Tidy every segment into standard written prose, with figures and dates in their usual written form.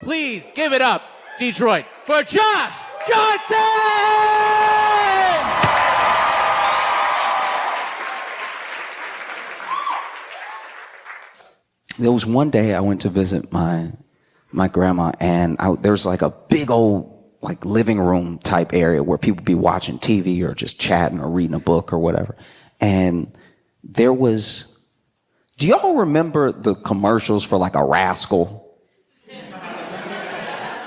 Please give it up, Detroit, for Josh Johnson! There was one day I went to visit my grandma, and there's like a big old like living room type area where people be watching TV or just chatting or reading a book or whatever. And there was, do y'all remember the commercials for like a Rascal?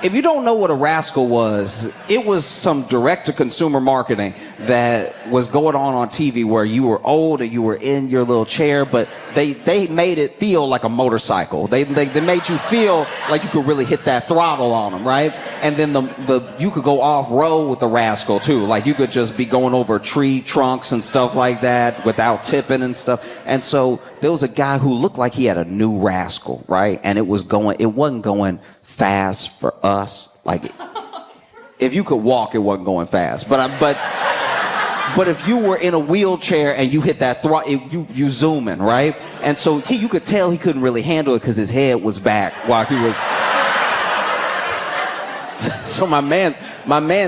If you don't know what a Rascal was, it was some direct-to-consumer marketing that was going on TV where you were old and you were in your little chair, but they made it feel like a motorcycle. They made you feel like you could really hit that throttle on them, right? And then you could go off-road with the Rascal too. Like you could just be going over tree trunks and stuff like that without tipping and stuff. And so there was a guy who looked like he had a new Rascal, right? And it wasn't going fast for us. Like if you could walk, it wasn't going fast. But if you were in a wheelchair and you hit that throttle, you zooming, right? And so you could tell he couldn't really handle it because his head was back while he was. So my man's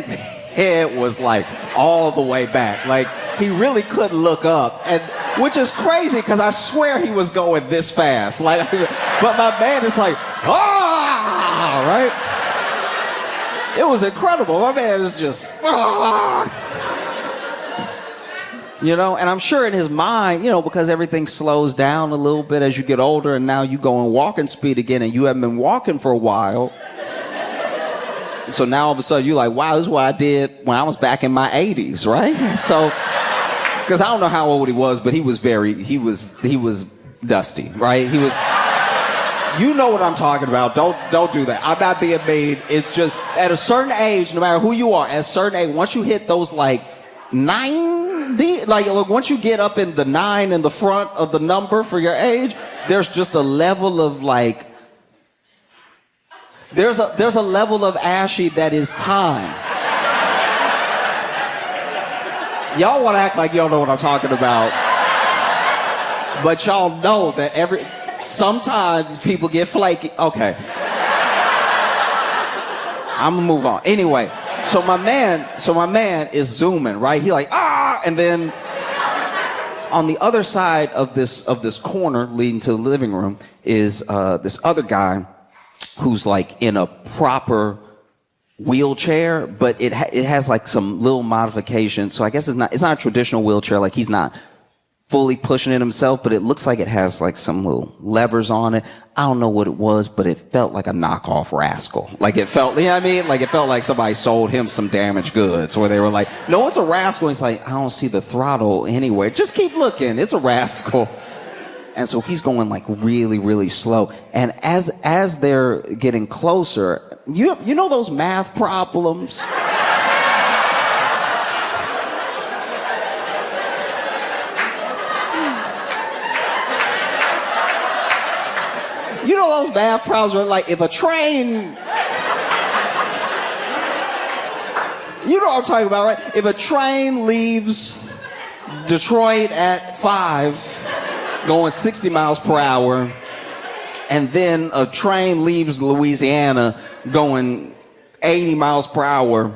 head was like all the way back. Like he really couldn't look up, and which is crazy because I swear he was going this fast. Like, but my man is like, right? It was incredible. My man is just, you know, and I'm sure in his mind, you know, because everything slows down a little bit as you get older, and now you go in walking speed again, and you haven't been walking for a while. So now all of a sudden you're like, wow, this is what I did when I was back in my 80s, right? So, because I don't know how old he was, but he was dusty, right? He was, you know what I'm talking about. Don't do that. I'm not being mean. It's just, at a certain age, no matter who you are, at a certain age, once you hit those like 90, like once you get up in the 9 in the front of the number for your age, there's just a level of like, there's a level of ashy that is time. Y'all want to act like y'all know what I'm talking about, but y'all know that sometimes people get flaky. Okay, I'm gonna move on. Anyway, so my man is zooming, right? He like and then on the other side of this corner leading to the living room is this other guy who's like in a proper wheelchair, but it has like some little modifications. So I guess it's not a traditional wheelchair. Like he's not fully pushing it himself, but it looks like it has like some little levers on it. I don't know what it was, but it felt like a knockoff Rascal. Like it felt, you know what I mean? Like it felt like somebody sold him some damaged goods where they were like, no, it's a Rascal. It's like, I don't see the throttle anywhere. Just keep looking. It's a Rascal. And so he's going like really, really slow. And as they're getting closer, you know those math problems? You know those math problems where like if a train, you know what I'm talking about, right? If a train leaves Detroit at 5, going 60 miles per hour, and then a train leaves Louisiana going 80 miles per hour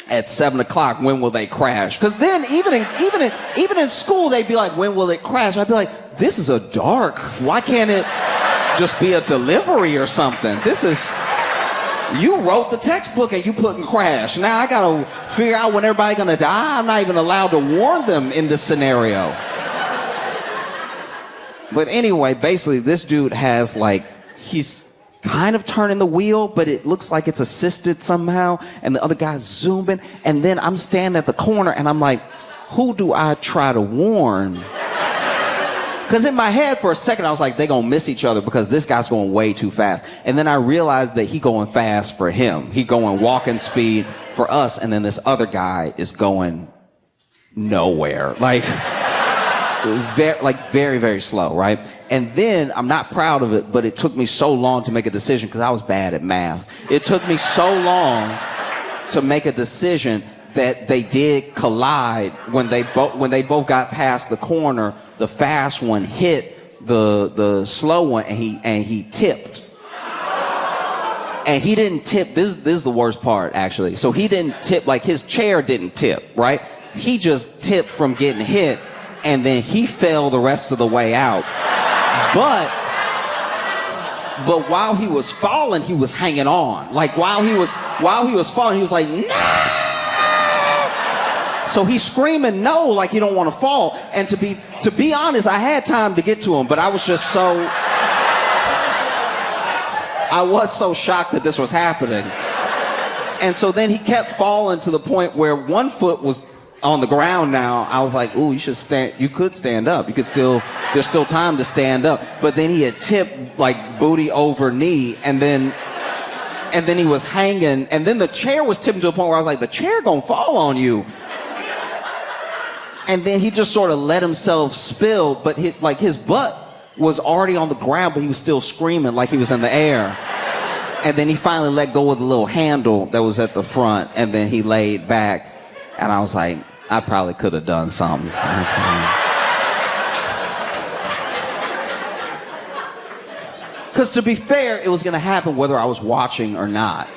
at 7 o'clock, when will they crash? Because then even in school, they'd be like, when will it crash? I'd be like, this is a dark. Why can't it just be a delivery or something? You wrote the textbook and you putting crash. Now I gotta figure out when everybody's gonna die. I'm not even allowed to warn them in this scenario. But anyway, basically this dude has like, he's kind of turning the wheel, but it looks like it's assisted somehow, and the other guy's zooming, and then I'm standing at the corner and I'm like, who do I try to warn? Because in my head for a second I was like, they gonna miss each other because this guy's going way too fast. And then I realized that he going fast for him. He going walking speed for us, and then this other guy is going nowhere. Like very, very slow, right? And then, I'm not proud of it, but it took me so long to make a decision because I was bad at math. It took me so long to make a decision that they did collide when they both got past the corner. The fast one hit the slow one, and he tipped. And he didn't tip. This is the worst part, actually. So he didn't tip, like his chair didn't tip, right? He just tipped from getting hit, and then he fell the rest of the way out. But while he was falling, he was hanging on. Like while he was falling, he was like, no! So he's screaming no, like he don't want to fall. And to be honest, I had time to get to him, but I was so shocked that this was happening. And so then he kept falling to the point where one foot was on the ground now. I was like, ooh, you could stand up. There's still time to stand up. But then he had tipped like booty over knee, and then he was hanging, and then the chair was tipping to the point where I was like, the chair gonna fall on you. And then he just sort of let himself spill, but his butt was already on the ground, but he was still screaming like he was in the air. And then he finally let go of the little handle that was at the front, and then he laid back. And I was like, I probably could have done something. Because to be fair, it was going to happen whether I was watching or not.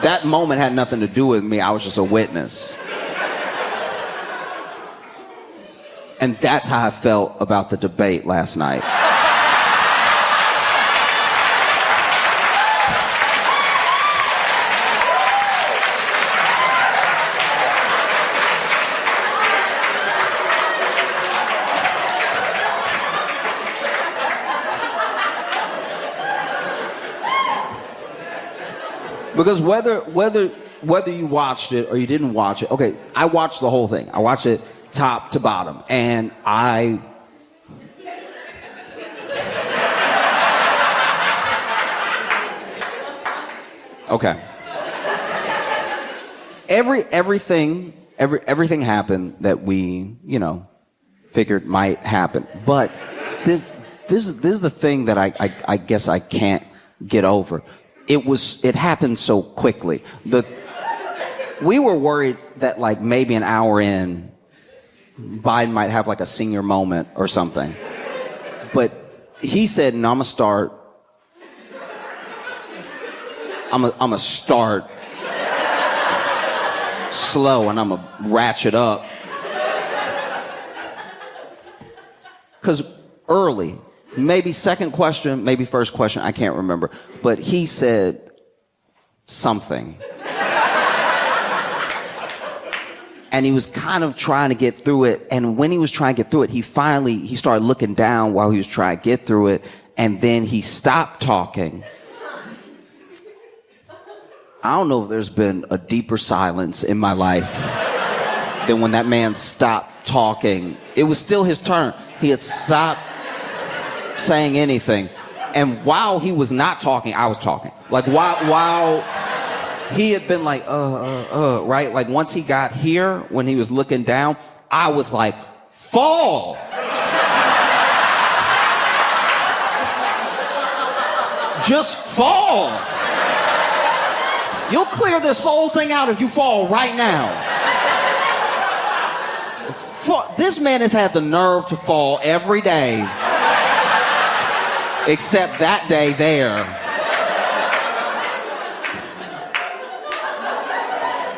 That moment had nothing to do with me. I was just a witness. And that's how I felt about the debate last night. Because whether you watched it or you didn't watch it, okay, I watched the whole thing. I watched it top to bottom, and okay. Everything happened that we, figured might happen. But this is the thing that I guess I can't get over. It happened so quickly. We were worried that like maybe an hour in, Biden might have like a senior moment or something. But he said, no, I'm gonna start slow, and I'm gonna ratchet up. Because early, maybe second question, maybe first question, I can't remember. But he said something. And he was kind of trying to get through it. And when he was trying to get through it, he started looking down while he was trying to get through it. And then he stopped talking. I don't know if there's been a deeper silence in my life than when that man stopped talking. It was still his turn. He had stopped saying anything. And while he was not talking, I was talking. Like while he had been like, right? Like once he got here, when he was looking down, I was like, fall. Just fall. You'll clear this whole thing out if you fall right now. This man has had the nerve to fall every day. Except that day there.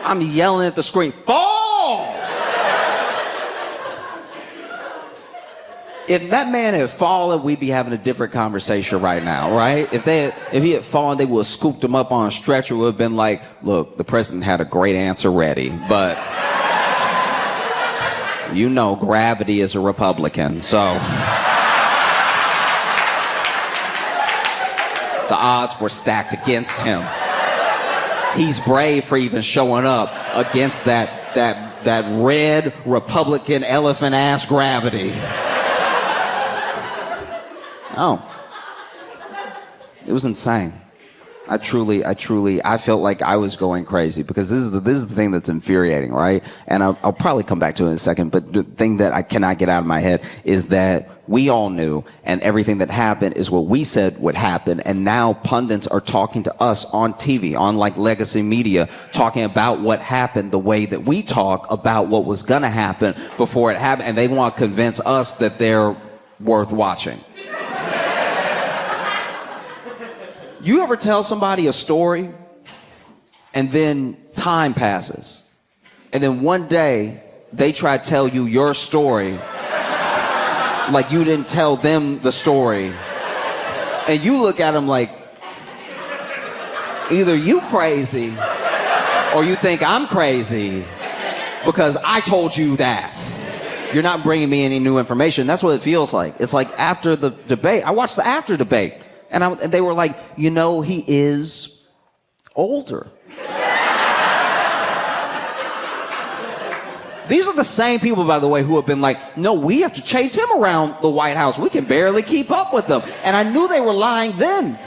I'm yelling at the screen, fall! If that man had fallen, we'd be having a different conversation right now, right? If he had fallen, they would have scooped him up on a stretcher. It would have been like, look, the president had a great answer ready, but gravity is a Republican, so the odds were stacked against him. He's brave for even showing up against that red Republican elephant ass gravity. Oh, it was insane. I felt like I was going crazy because this is the thing that's infuriating, right? And I'll probably come back to it in a second, but the thing that I cannot get out of my head is that we all knew, and everything that happened is what we said would happen, and now pundits are talking to us on TV, on like legacy media, talking about what happened the way that we talk about what was gonna happen before it happened, and they want to convince us that they're worth watching. You ever tell somebody a story and then time passes and then one day they try to tell you your story like you didn't tell them the story, and you look at them like either you crazy or you think I'm crazy because I told you that. You're not bringing me any new information. That's what it feels like. It's like after the debate, I watched the after debate, and they were like, you know, he is older. These are the same people, by the way, who have been like, no, we have to chase him around the White House. We can barely keep up with them. And I knew they were lying then.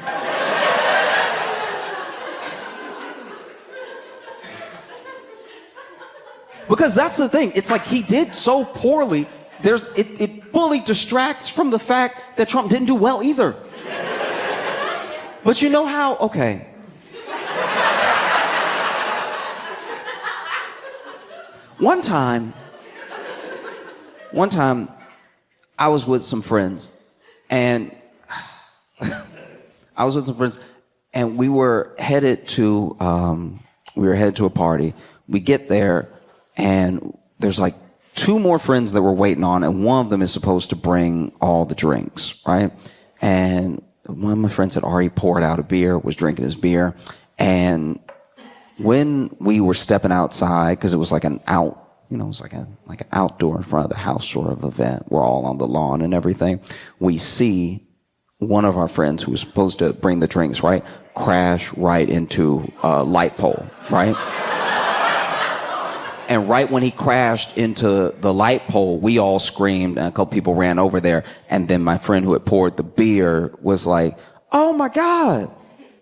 Because that's the thing. It's like he did so poorly. It fully distracts from the fact that Trump didn't do well either. But you know how, okay. One time, I was with some friends, and we were headed to a party. We get there, and there's like two more friends that we're waiting on, and one of them is supposed to bring all the drinks, right? And one of my friends had already poured out a beer, was drinking his beer, and when we were stepping outside, because it was like an outdoor in front of the house sort of event, we're all on the lawn and everything, we see one of our friends who was supposed to bring the drinks, right, crash right into a light pole, right? And right when he crashed into the light pole, we all screamed, and a couple people ran over there, and then my friend who had poured the beer was like, oh my God,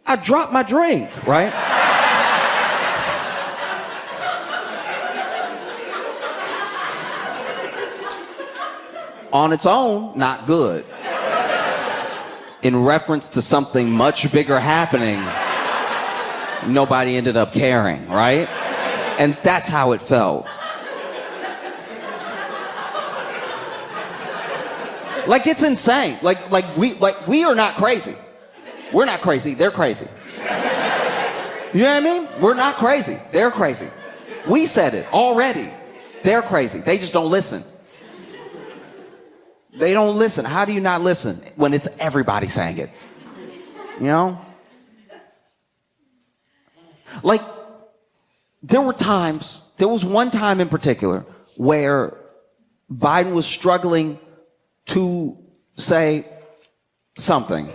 I dropped my drink, right? On its own, not good. In reference to something much bigger happening, nobody ended up caring, right? And that's how it felt. Like, it's insane. Like we are not crazy. We're not crazy, they're crazy. You know what I mean? We're not crazy, they're crazy. We said it already. They're crazy, they just don't listen. They don't listen. How do you not listen when it's everybody saying it? You know? Like, there was one time in particular where Biden was struggling to say something.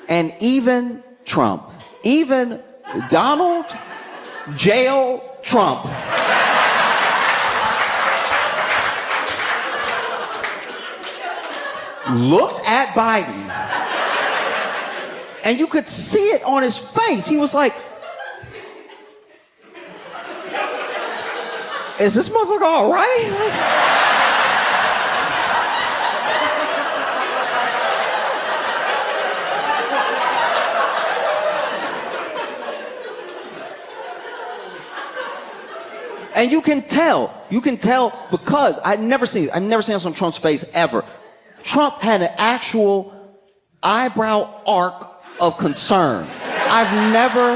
And even Trump, even Donald Jail Trump, looked at Biden, and you could see it on his face. He was like, is this motherfucker all right? And you can tell because I've never seen this on Trump's face ever. Trump had an actual eyebrow arc of concern. I've never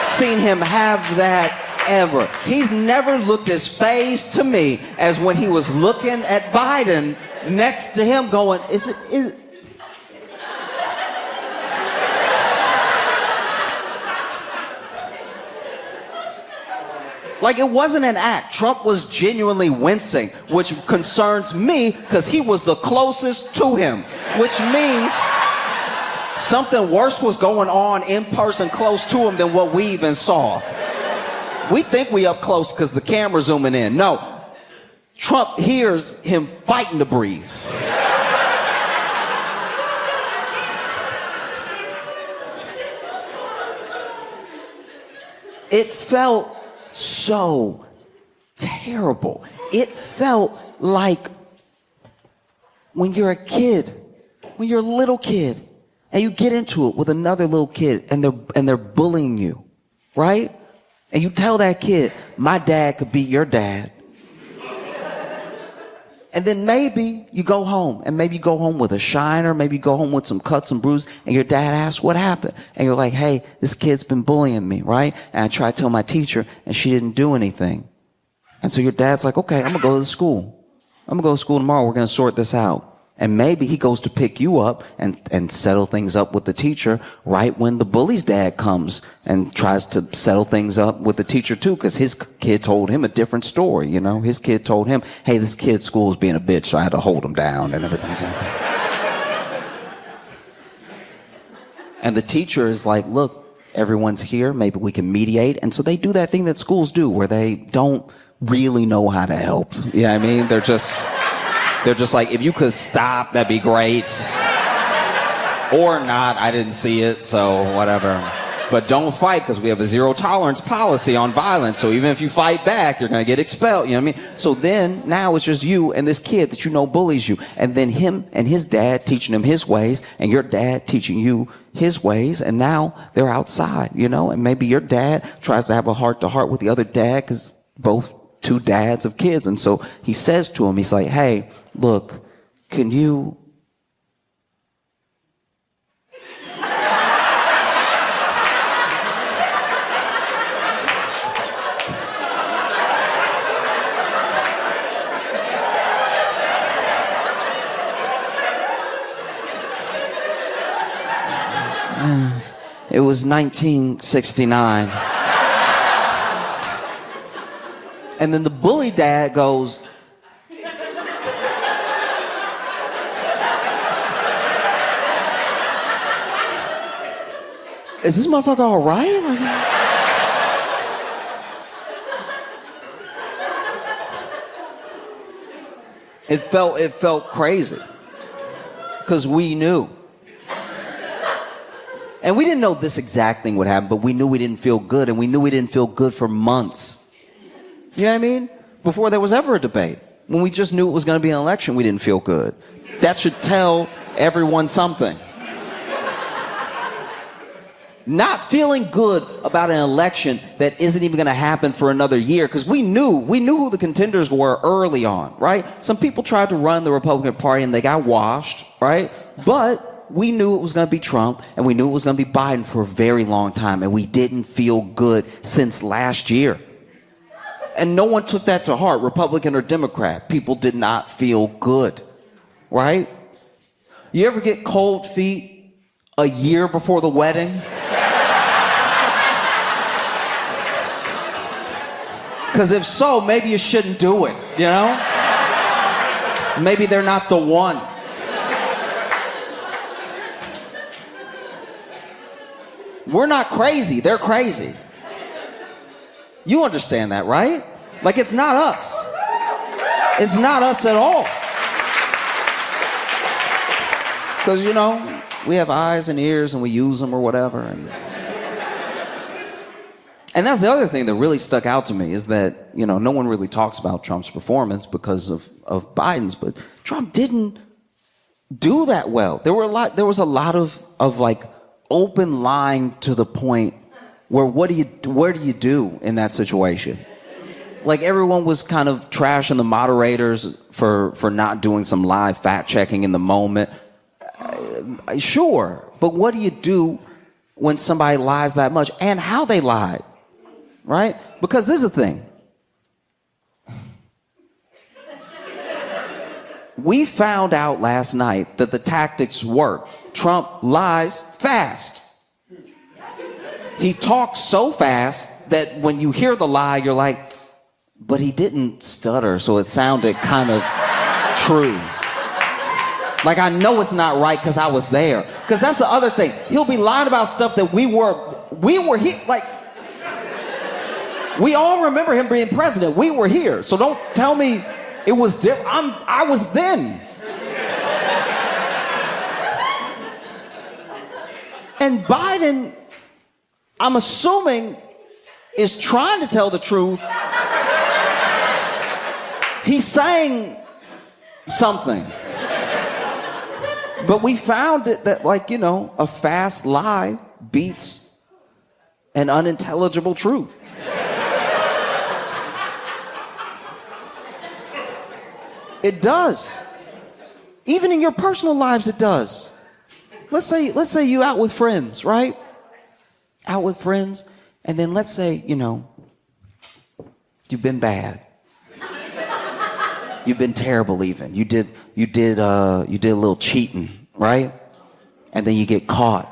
seen him have that ever. He's never looked as phased to me as when he was looking at Biden next to him going, is it? Like, it wasn't an act. Trump was genuinely wincing, which concerns me because he was the closest to him, which means something worse was going on in person close to him than what we even saw. We think we up close because the camera's zooming in. No, Trump hears him fighting to breathe. It felt so terrible. It felt like when you're a kid, when you're a little kid, and you get into it with another little kid, and they're bullying you, right? And you tell that kid, my dad could beat your dad. And then maybe you go home, and maybe you go home with a shiner, maybe you go home with some cuts and bruises, and your dad asks what happened. And you're like, hey, this kid's been bullying me, right? And I tried to tell my teacher, and she didn't do anything. And so your dad's like, okay, I'm going to go to school. I'm going to go to school tomorrow. We're going to sort this out. And maybe he goes to pick you up and settle things up with the teacher right when the bully's dad comes and tries to settle things up with the teacher too, because his kid told him a different story, you know? His kid told him, hey, this kid's school is being a bitch, so I had to hold him down and everything. And the teacher is like, look, everyone's here, maybe we can mediate. And so they do that thing that schools do where they don't really know how to help. You know what I mean? They're just like, if you could stop, that'd be great. Or not, I didn't see it, so whatever. But don't fight, because we have a zero tolerance policy on violence. So even if you fight back, you're going to get expelled. You know what I mean? So then, now it's just you and this kid that you know bullies you. And then him and his dad teaching him his ways, and your dad teaching you his ways. And now they're outside, you know? And maybe your dad tries to have a heart-to-heart with the other dad, because both two dads of kids. And so he says to him, he's like, hey, look, can you... It was 1969. And then the bully dad goes, is this motherfucker all right? It felt crazy. Because we knew. And we didn't know this exact thing would happen, but we knew we didn't feel good, and we knew we didn't feel good for months. You know what I mean? Before there was ever a debate. When we just knew it was going to be an election, we didn't feel good. That should tell everyone something. Not feeling good about an election that isn't even going to happen for another year, because we knew who the contenders were early on, right? Some people tried to run the Republican Party and they got washed, right? But we knew it was going to be Trump, and we knew it was going to be Biden for a very long time, and we didn't feel good since last year. And no one took that to heart, Republican or Democrat. People did not feel good, right? You ever get cold feet a year before the wedding? Because if so, maybe you shouldn't do it, you know? Maybe they're not the one. We're not crazy, they're crazy. You understand that, right? Like, it's not us. It's not us at all. Because, you know, we have eyes and ears and we use them or whatever. And that's the other thing that really stuck out to me, is that, you know, no one really talks about Trump's performance because of Biden's, but Trump didn't do that well. There was a lot of like open lying to the point where where do you do in that situation? Like, everyone was kind of trashing the moderators for not doing some live fact checking in the moment. Sure, but what do you do when somebody lies that much, and how they lied, right? Because this is the thing. We found out last night that the tactics work. Trump lies fast. He talks so fast that when you hear the lie, you're like, but he didn't stutter, so it sounded kind of true. Like, I know it's not right because I was there. Because that's the other thing. He'll be lying about stuff that we were here. Like, we all remember him being president. We were here. So don't tell me it was different. I was then. And Biden, I'm assuming, is trying to tell the truth. He's saying something. But we found it that, like, you know, a fast lie beats an unintelligible truth. It does. Even in your personal lives, it does. Let's say you out with friends, right? Out with friends, and then let's say, you've been bad. You've been terrible even. You did a little cheating, right? And then you get caught.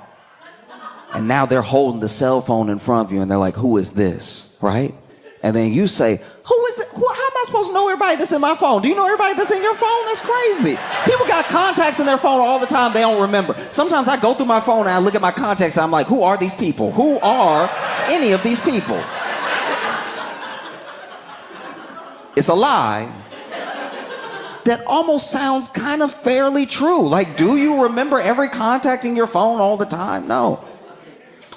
And now they're holding the cell phone in front of you and they're like, who is this, right? And then you say, who is it? How am I supposed to know everybody that's in my phone? Do you know everybody that's in your phone? That's crazy. People got contacts in their phone all the time they don't remember. Sometimes I go through my phone and I look at my contacts and I'm like, who are these people? Who are any of these people? It's a lie that almost sounds kind of fairly true. Like, do you remember every contact in your phone all the time? No.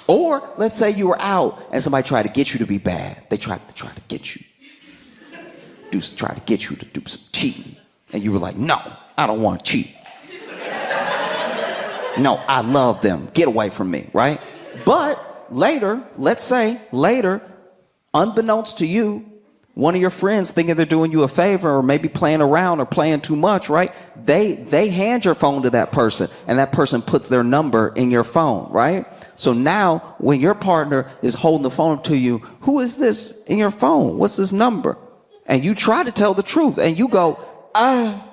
Or let's say you were out and somebody tried to get you to be bad. They tried to get you. Try to get you to do some cheating. And you were like, no, I don't want to cheat. No, I love them. Get away from me, right? But later, let's say later, unbeknownst to you, one of your friends thinking they're doing you a favor or maybe playing around or playing too much, right? They hand your phone to that person and that person puts their number in your phone, right? So now when your partner is holding the phone up to you, who is this in your phone? What's this number? And you try to tell the truth and you go, ah.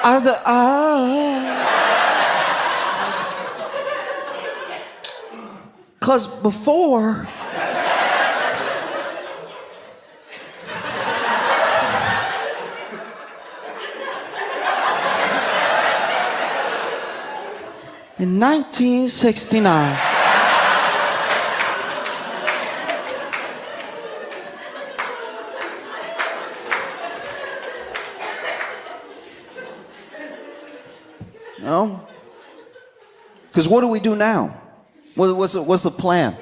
I said, because before, in 1969, no? Because what do we do now? What's the plan?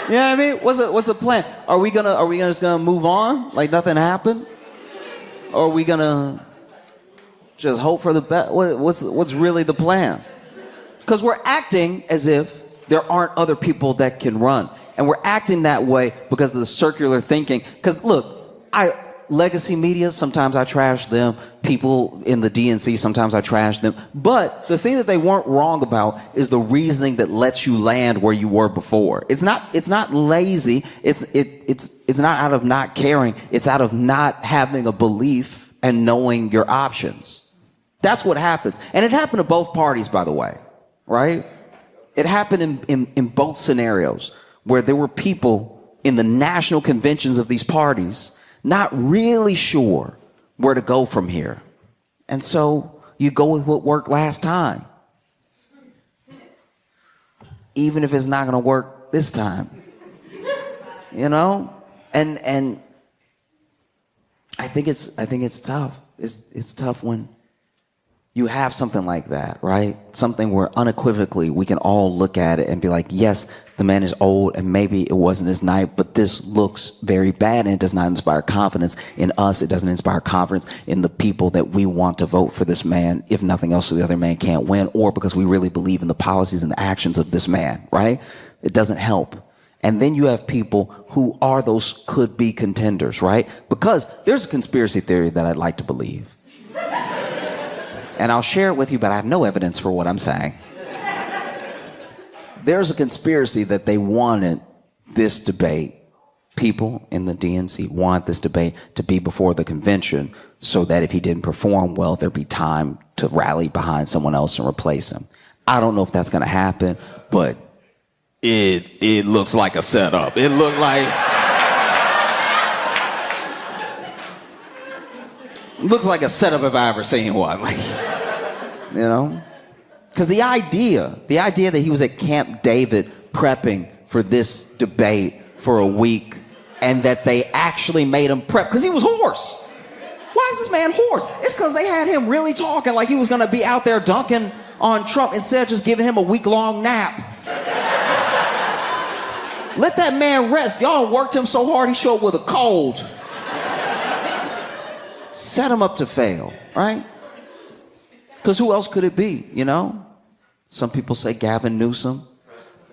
You know what I mean? What's the plan? Are we just gonna move on like nothing happened? Or are we gonna just hope for the best? What's really the plan? Because we're acting as if there aren't other people that can run. And we're acting that way because of the circular thinking. Because look, legacy media, sometimes I trash them. People in the DNC, sometimes I trash them. But the thing that they weren't wrong about is the reasoning that lets you land where you were before. It's not lazy. It's not out of not caring. It's out of not having a belief and knowing your options. That's what happens. And it happened to both parties, by the way, right? It happened in both scenarios where there were people in the national conventions of these parties not really sure where to go from here. And so you go with what worked last time, even if it's not going to work this time, And I think it's tough. It's tough when you have something like that, right? Something where unequivocally we can all look at it and be like, yes, the man is old and maybe it wasn't his night, but this looks very bad and it does not inspire confidence in us. It doesn't inspire confidence in the people that we want to vote for this man, if nothing else, so the other man can't win, or because we really believe in the policies and the actions of this man, right? It doesn't help. And then you have people who are those could-be contenders, right? Because there's a conspiracy theory that I'd like to believe. And I'll share it with you, but I have no evidence for what I'm saying. There's a conspiracy that they wanted this debate. People in the DNC want this debate to be before the convention so that if he didn't perform well, there'd be time to rally behind someone else and replace him. I don't know if that's going to happen, but it looks like a setup. It looked like... looks like a setup if I ever seen one. Like, Because the idea that he was at Camp David prepping for this debate for a week and that they actually made him prep, because he was hoarse. Why is this man hoarse? It's because they had him really talking like he was going to be out there dunking on Trump instead of just giving him a week-long nap. Let that man rest. Y'all worked him so hard he showed up with a cold. Set him up to fail, right? Because who else could it be, you know? Some people say Gavin Newsom.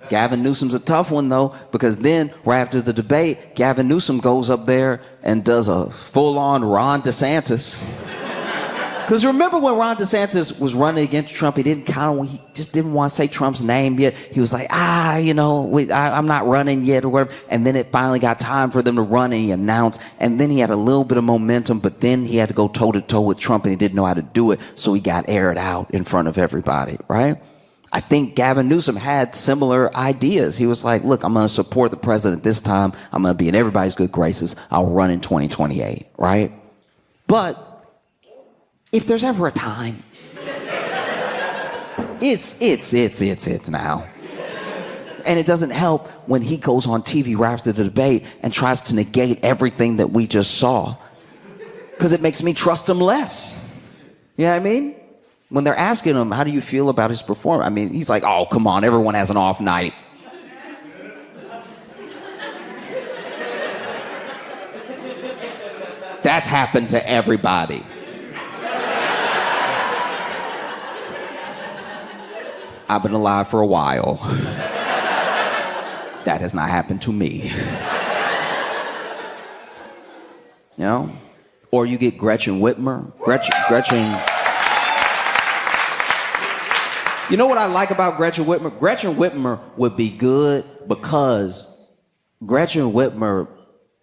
Gavin Newsom's a tough one, though, because then, right after the debate, Gavin Newsom goes up there and does a full-on Ron DeSantis. Because remember when Ron DeSantis was running against Trump, he just didn't want to say Trump's name yet. He was like, I'm not running yet or whatever. And then it finally got time for them to run and he announced. And then he had a little bit of momentum, but then he had to go toe-to-toe with Trump and he didn't know how to do it. So he got aired out in front of everybody, right? I think Gavin Newsom had similar ideas. He was like, look, I'm going to support the president this time. I'm going to be in everybody's good graces. I'll run in 2028, right? But if there's ever a time, it's now. And it doesn't help when he goes on TV right after the debate and tries to negate everything that we just saw. Because it makes me trust him less. You know what I mean? When they're asking him, how do you feel about his performance? I mean, he's like, oh, come on, everyone has an off night. That's happened to everybody. I've been alive for a while. That has not happened to me. You know? Or you get Gretchen Whitmer. Gretchen. You know what I like about Gretchen Whitmer? Gretchen Whitmer would be good because Gretchen Whitmer,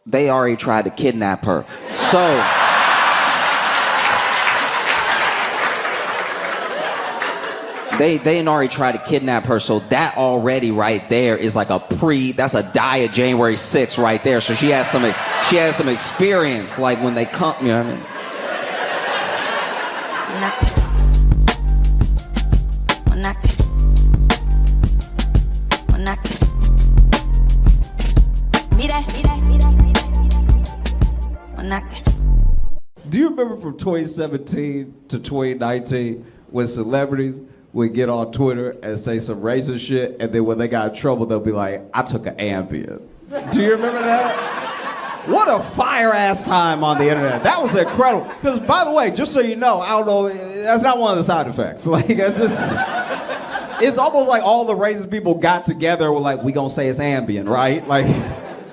they already tried to kidnap her. So They already tried to kidnap her, so that already right there is like that's a die of January 6th right there. So she has some experience, like when they come, you know what I mean? Do you remember from 2017 to 2019 when celebrities would get on Twitter and say some racist shit, and then when they got in trouble, they'll be like, I took an Ambien. Do you remember that? What a fire-ass time on the internet. That was incredible. Because, by the way, just so you know, I don't know, that's not one of the side effects. Like, it's almost like all the racist people got together and were like, we gonna say it's Ambien, right? Like,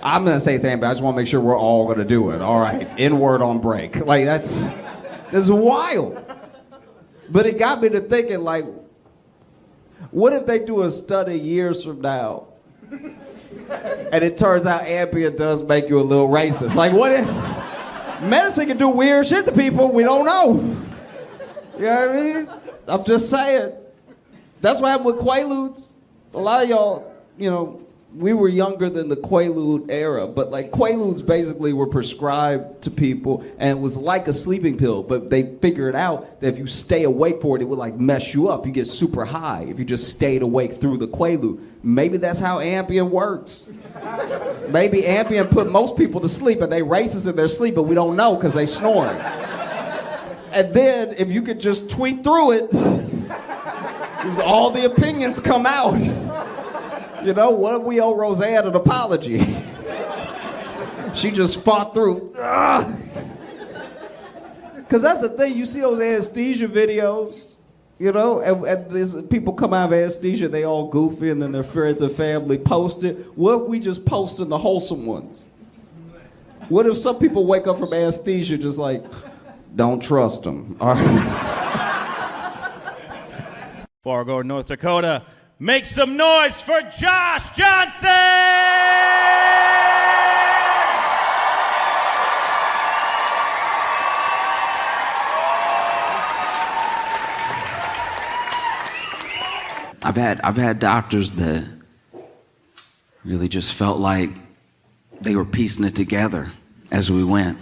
I'm gonna say it's Ambien. I just wanna make sure we're all gonna do it. All right, N-word on break. Like, that's wild. But it got me to thinking, like, what if they do a study years from now and it turns out Ambien does make you a little racist? Like, what if medicine can do weird shit to people we don't know? You know what I mean? I'm just saying. That's what happened with Quaaludes. A lot of y'all, you know, we were younger than the Quaalude era, but like Quaaludes basically were prescribed to people and it was like a sleeping pill, but they figured out that if you stay awake for it, it would like mess you up. You get super high if you just stayed awake through the Quaalude. Maybe that's how Ambien works. Maybe Ambien put most people to sleep and they racist in their sleep, but we don't know because they snoring. And then if you could just tweet through it, all the opinions come out. You know, what if we owe Roseanne an apology? She just fought through. Because that's the thing, you see those anesthesia videos, you know, and people come out of anesthesia, they all goofy, and then their friends and family post it. What if we just posted the wholesome ones? What if some people wake up from anesthesia just like, don't trust them, all right? Fargo, North Dakota. Make some noise for Josh Johnson! I've had doctors that really just felt like they were piecing it together as we went.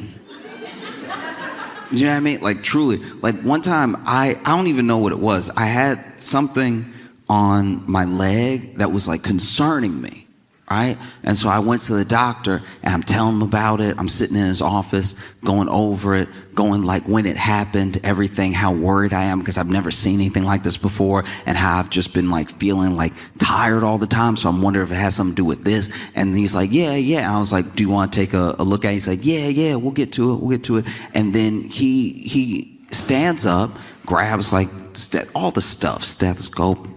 You know what I mean? Like, truly. Like, one time, I don't even know what it was. I had something on my leg that was, like, concerning me, right? And so I went to the doctor and I'm telling him about it. I'm sitting in his office going over it, going like when it happened, everything, how worried I am because I've never seen anything like this before, and how I've just been like feeling like tired all the time. So I'm wondering if it has something to do with this. And he's like, yeah. And I was like, do you want to take a look at it? He's like, yeah, we'll get to it. And then he stands up, grabs like all the stuff, stethoscope,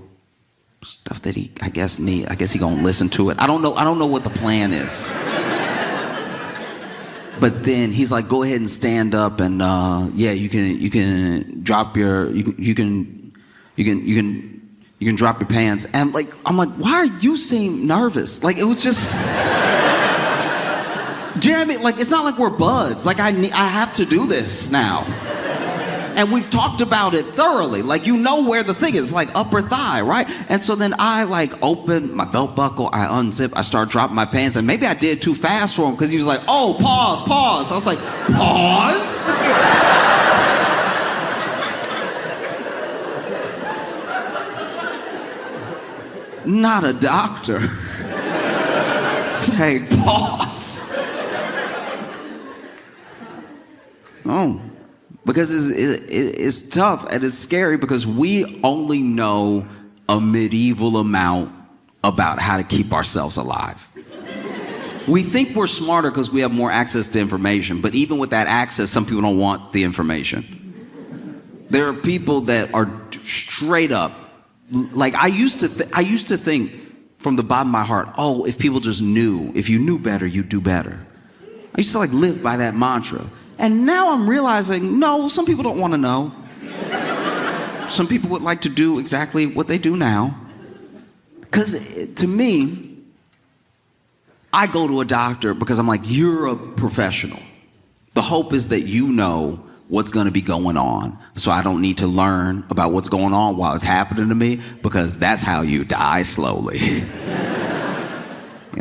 stuff that he, I guess he gonna listen to it. I don't know what the plan is. But then he's like, go ahead and stand up and you can drop your you can drop your pants. And like I'm like, why are you seem nervous? Like it was just do you know what I mean? Like it's not like we're buds. Like I have to do this now. And we've talked about it thoroughly. Like, you know where the thing is, like upper thigh, right? And so then I like open my belt buckle, I unzip, I start dropping my pants, and maybe I did too fast for him because he was like, oh, pause. I was like, pause? Not a doctor. Say pause. Oh. Because it's tough and it's scary because we only know a medieval amount about how to keep ourselves alive. We think we're smarter because we have more access to information, but even with that access, some people don't want the information. There are people that are straight up, like I used to think from the bottom of my heart, oh, if people just knew, if you knew better, you'd do better. I used to like live by that mantra. And now I'm realizing, no, some people don't want to know. Some people would like to do exactly what they do now. Because to me, I go to a doctor because I'm like, you're a professional. The hope is that you know what's going to be going on. So I don't need to learn about what's going on while it's happening to me, because that's how you die slowly. You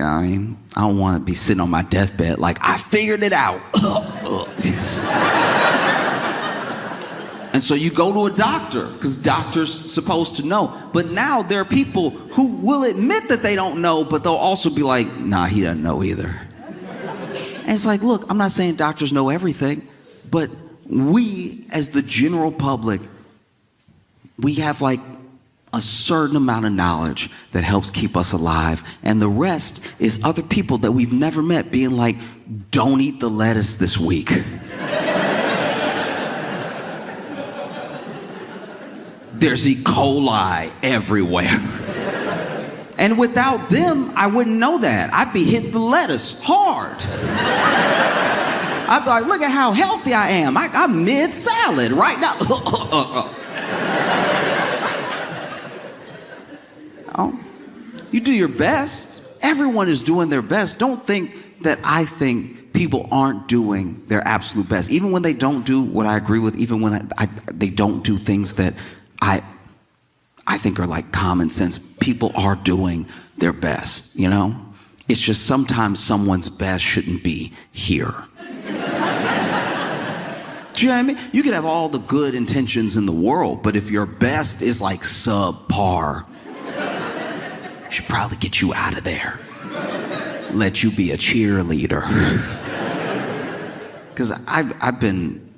know what I mean? I don't want to be sitting on my deathbed like, I figured it out. And so you go to a doctor because doctor's supposed to know. But now there are people who will admit that they don't know, but they'll also be like, nah, he doesn't know either. And it's like, look, I'm not saying doctors know everything, but we as the general public, we have like a certain amount of knowledge that helps keep us alive. And the rest is other people that we've never met being like, don't eat the lettuce this week. There's E. coli everywhere. And without them, I wouldn't know that. I'd be hitting the lettuce hard. I'd be like, look at how healthy I am. I'm mid-salad right now. Oh, you do your best. Everyone is doing their best. Don't think that I think people aren't doing their absolute best. Even when they don't do what I agree with, even when they don't do things that I think are like common sense, people are doing their best, you know? It's just sometimes someone's best shouldn't be here. Do you know what I mean? You could have all the good intentions in the world, but if your best is like subpar, should probably get you out of there. Let you be a cheerleader. Because I've been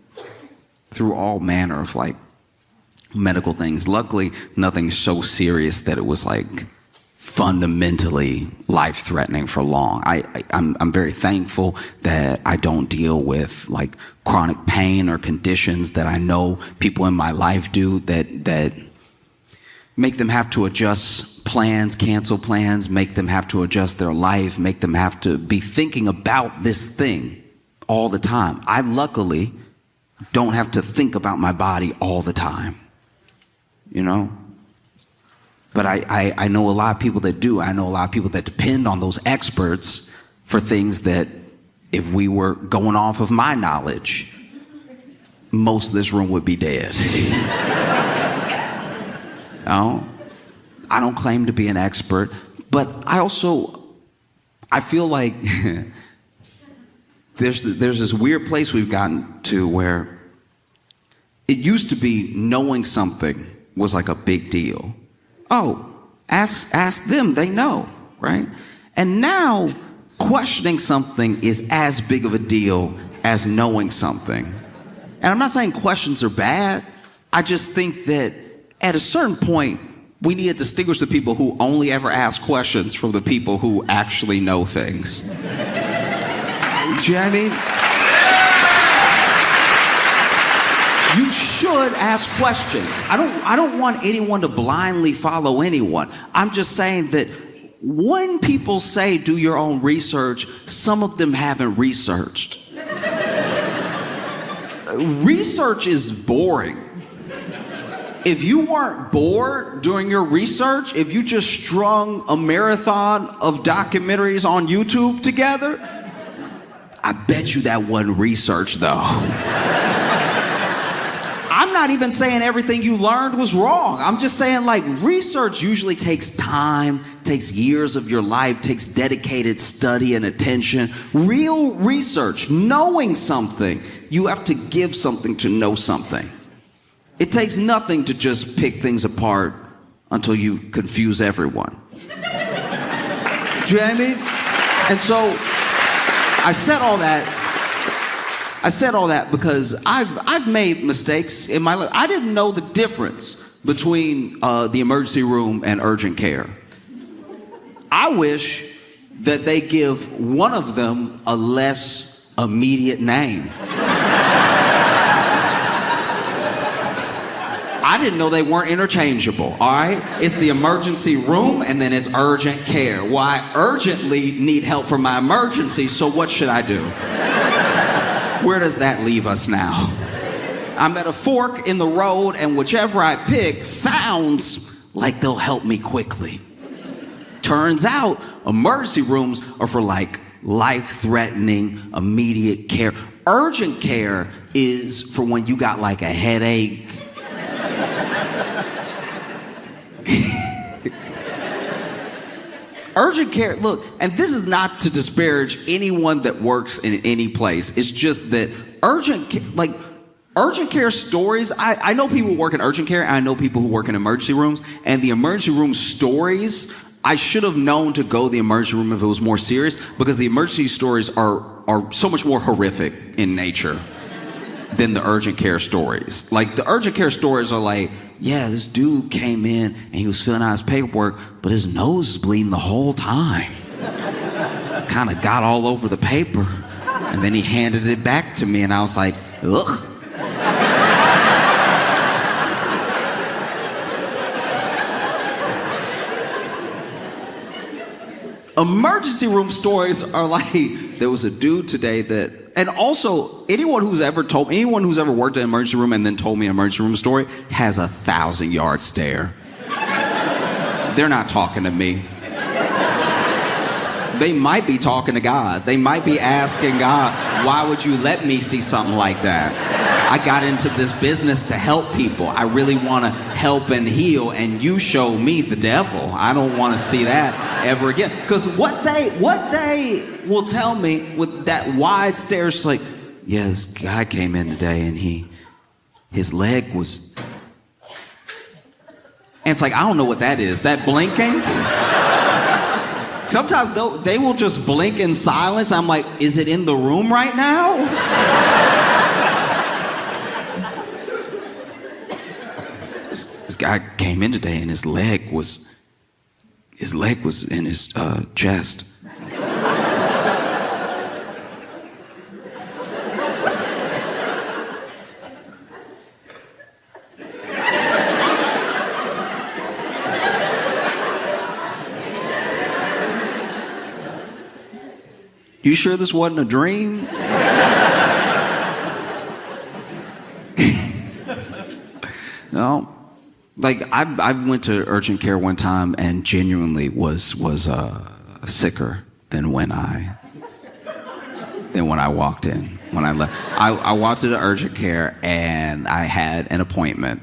through all manner of like medical things. Luckily, nothing so serious that it was like fundamentally life-threatening for long. I'm very thankful that I don't deal with like chronic pain or conditions that I know people in my life do that make them have to adjust plans, cancel plans, make them have to adjust their life, make them have to be thinking about this thing all the time. I luckily don't have to think about my body all the time, you know? But I know a lot of people that do. I know a lot of people that depend on those experts for things that if we were going off of my knowledge, most of this room would be dead. No, I don't claim to be an expert, but I feel like there's this weird place we've gotten to where it used to be knowing something was like a big deal. Oh, ask them, they know, right? And now questioning something is as big of a deal as knowing something. And I'm not saying questions are bad. I just think that at a certain point, we need to distinguish the people who only ever ask questions from the people who actually know things. Do you know what I mean? You should ask questions. I don't want anyone to blindly follow anyone. I'm just saying that when people say do your own research, some of them haven't researched. Research is boring. If you weren't bored during your research, if you just strung a marathon of documentaries on YouTube together, I bet you that wasn't research, though. I'm not even saying everything you learned was wrong. I'm just saying, like, research usually takes time, takes years of your life, takes dedicated study and attention. Real research, knowing something, you have to give something to know something. It takes nothing to just pick things apart until you confuse everyone. Do you know what I mean? And so I said all that because I've made mistakes in my life. I didn't know the difference between the emergency room and urgent care. I wish that they give one of them a less immediate name. I didn't know they weren't interchangeable, all right? It's the emergency room and then it's urgent care. Well, I urgently need help for my emergency, so what should I do? Where does that leave us now? I'm at a fork in the road and whichever I pick sounds like they'll help me quickly. Turns out emergency rooms are for like life-threatening, immediate care. Urgent care is for when you got like a headache. Urgent care, look, and this is not to disparage anyone that works in any place. It's just that urgent care stories, I know people who work in urgent care, and I know people who work in emergency rooms, and the emergency room stories, I should have known to go to the emergency room if it was more serious, because the emergency stories are so much more horrific in nature than the urgent care stories. Like, the urgent care stories are like, yeah, this dude came in and he was filling out his paperwork, but his nose is bleeding the whole time. Kind of got all over the paper. And then he handed it back to me and I was like, ugh. Emergency room stories are like, there was a dude today that, and also anyone who's ever worked in an emergency room and then told me an emergency room story has a 1,000-yard stare. They're not talking to me. They might be talking to God. They might be asking God, why would you let me see something like that? I got into this business to help people. I really want to help and heal, and you show me the devil. I don't want to see that ever again. Because what they will tell me with that wide stare is like, yeah, this guy came in today and his leg was... And it's like, I don't know what that is. That blinking? Sometimes they will just blink in silence. I'm like, is it in the room right now? This guy came in today and his leg was in his chest. You sure this wasn't a dream? No. Like, I went to urgent care one time and genuinely was sicker than when I walked in. When I left, I walked to the urgent care and I had an appointment,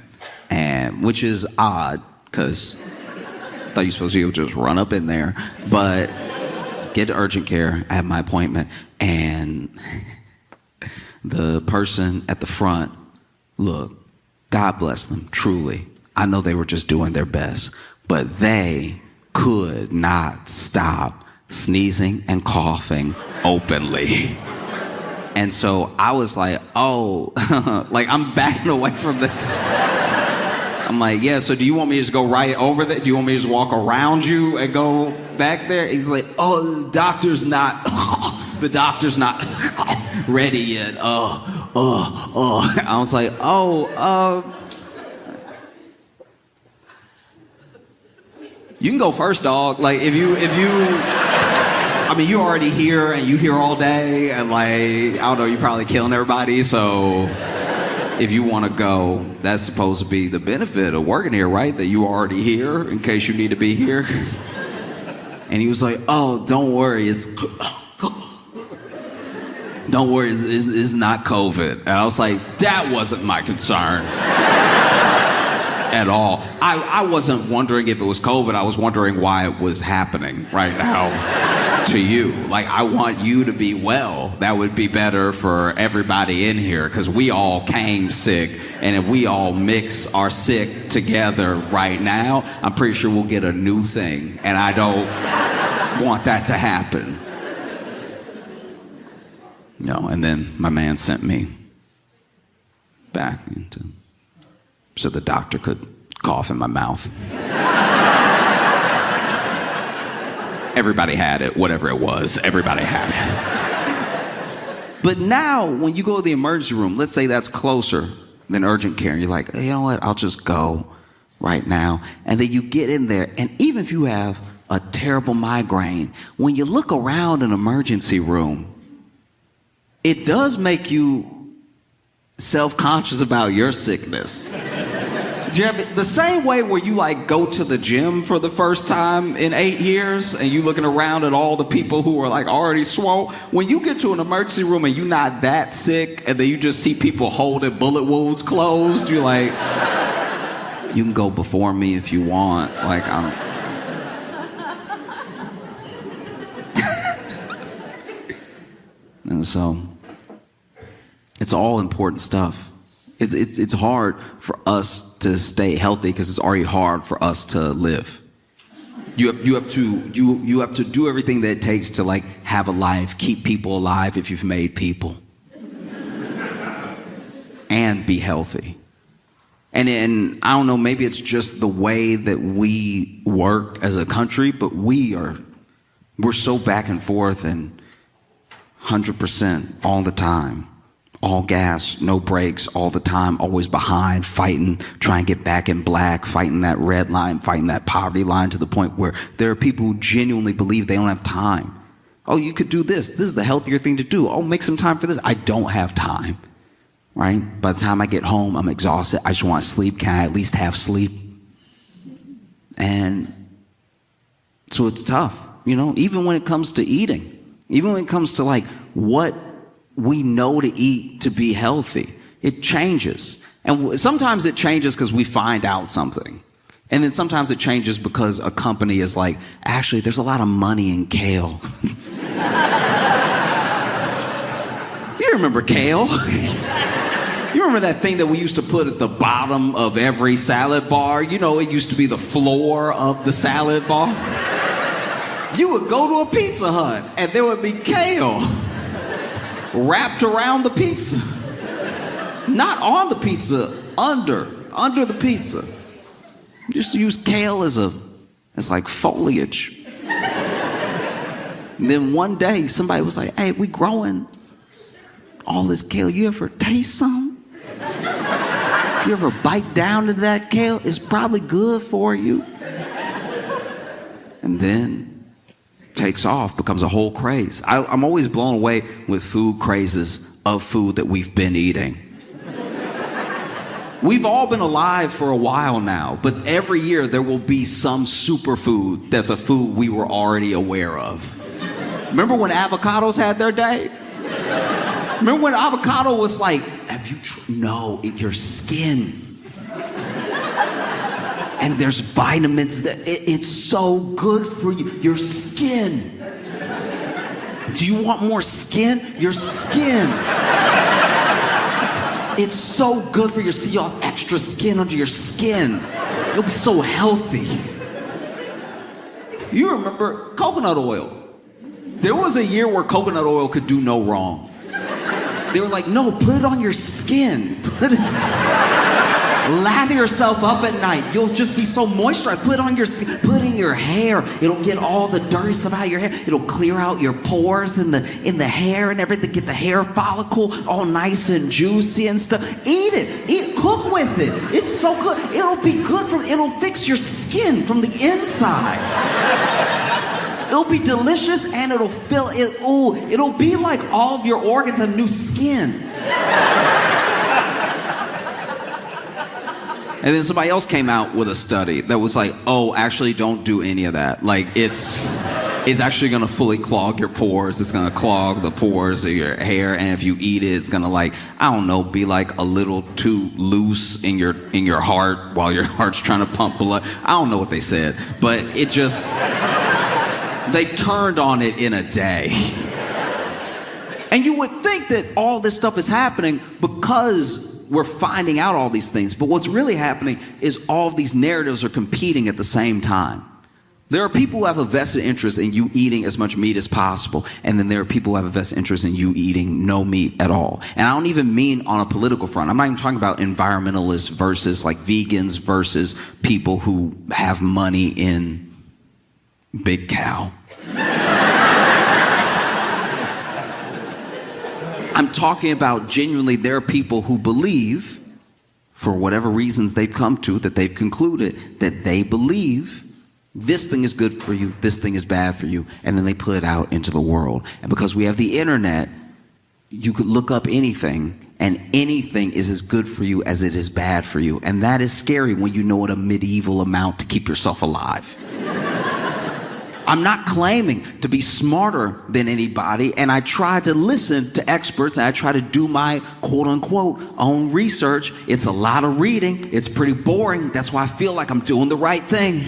and which is odd because I thought you were supposed to be able to just run up in there, but get to urgent care. I had my appointment, and the person at the front, look, God bless them, truly. I know they were just doing their best, but they could not stop sneezing and coughing openly. And so I was like, oh, like I'm backing away from this. I'm like, yeah, so do you want me to just go right over there? Do you want me to just walk around you and go back there? He's like, oh, the doctor's not ready yet. I was like, you can go first, dog. Like, if you, I mean, you're already here and you here all day and like, I don't know, you're probably killing everybody, so if you want to go, that's supposed to be the benefit of working here, right? That you already here in case you need to be here. And he was like, oh, don't worry, it's not COVID. And I was like, that wasn't my concern at all. I wasn't wondering if it was COVID. I was wondering why it was happening right now to you. Like, I want you to be well. That would be better for everybody in here because we all came sick. And if we all mix our sick together right now, I'm pretty sure we'll get a new thing. And I don't want that to happen. No, and then my man sent me back so the doctor could cough in my mouth. Everybody had it, whatever it was, everybody had it. But now, when you go to the emergency room, let's say that's closer than urgent care, and you're like, you know what, I'll just go right now. And then you get in there, and even if you have a terrible migraine, when you look around an emergency room, it does make you self-conscious about your sickness. The same way where you like go to the gym for the first time in 8 years and you looking around at all the people who are like already swole. When you get to an emergency room and you're not that sick and then you just see people holding bullet wounds closed, you're like, you can go before me if you want. Like, I'm... And so, it's all important stuff. It's hard for us to stay healthy because it's already hard for us to live. You have to do everything that it takes to like have a life, keep people alive if you've made people, and be healthy. And I don't know, maybe it's just the way that we work as a country, but we're so back and forth and 100% all the time. All gas, no brakes, all the time, always behind, fighting, trying to get back in black, fighting that red line, fighting that poverty line to the point where there are people who genuinely believe they don't have time. Oh, you could do this. This is the healthier thing to do. Oh, make some time for this. I don't have time, right? By the time I get home, I'm exhausted. I just want to sleep. Can I at least have sleep? And so it's tough, you know, even when it comes to eating, even when it comes to like what we know to eat to be healthy. It changes. And sometimes it changes because we find out something. And then sometimes it changes because a company is like, actually, there's a lot of money in kale. You remember kale? You remember that thing that we used to put at the bottom of every salad bar? You know, it used to be the floor of the salad bar. You would go to a Pizza Hut and there would be kale wrapped around the pizza. Not on the pizza, under the pizza. You used to use kale as like foliage. And then one day somebody was like, hey, we growing all this kale. You ever taste some? You ever bite down to that kale? It's probably good for you. And then takes off, becomes a whole craze. I'm always blown away with food crazes of food that we've been eating. We've all been alive for a while now, but every year there will be some superfood that's a food we were already aware of. Remember when avocados had their day? Remember when avocado was like, have you no, your skin. And there's vitamins that it's so good for you. Your skin. Do you want more skin? Your skin. It's so good for your, see, you have extra skin under your skin. You'll be so healthy. You remember coconut oil. There was a year where coconut oil could do no wrong. They were like, no, put it on your skin. Lather yourself up at night. You'll just be so moisturized. Put it on your skin. Put it in your hair. It'll get all the dirty stuff out of your hair. It'll clear out your pores in the hair and everything. Get the hair follicle all nice and juicy and stuff. Eat it. Cook with it. It's so good. It'll be good it'll fix your skin from the inside. It'll be delicious and it'll fill it. Ooh, it'll be like all of your organs have new skin. And then somebody else came out with a study that was like, oh, actually don't do any of that. Like it's actually gonna fully clog your pores. It's gonna clog the pores of your hair. And if you eat it, it's gonna be like a little too loose in your heart while your heart's trying to pump blood. I don't know what they said, but they turned on it in a day. And you would think that all this stuff is happening because we're finding out all these things. But what's really happening is all of these narratives are competing at the same time. There are people who have a vested interest in you eating as much meat as possible. And then there are people who have a vested interest in you eating no meat at all. And I don't even mean on a political front. I'm not even talking about environmentalists versus like vegans versus people who have money in Big Cow. I'm talking about genuinely there are people who believe, for whatever reasons they've come to, that they've concluded that they believe this thing is good for you, this thing is bad for you, and then they put it out into the world. And because we have the internet, you could look up anything, and anything is as good for you as it is bad for you. And that is scary when you know what a medieval amount to keep yourself alive. I'm not claiming to be smarter than anybody, and I try to listen to experts, and I try to do my quote-unquote own research. It's a lot of reading. It's pretty boring. That's why I feel like I'm doing the right thing.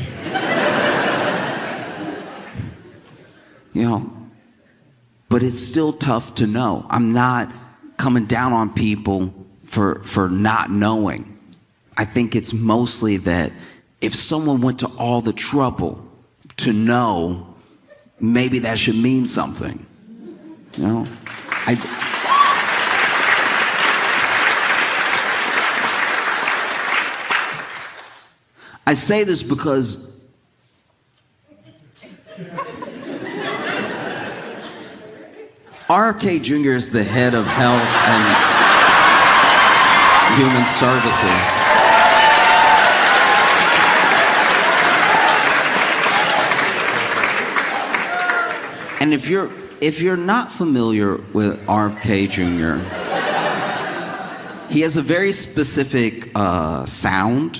But it's still tough to know. I'm not coming down on people for not knowing. I think it's mostly that if someone went to all the trouble to know, maybe that should mean something. I say this because RFK Jr. is the head of Health and Human Services. And if you're not familiar with RFK Jr., he has a very specific sound,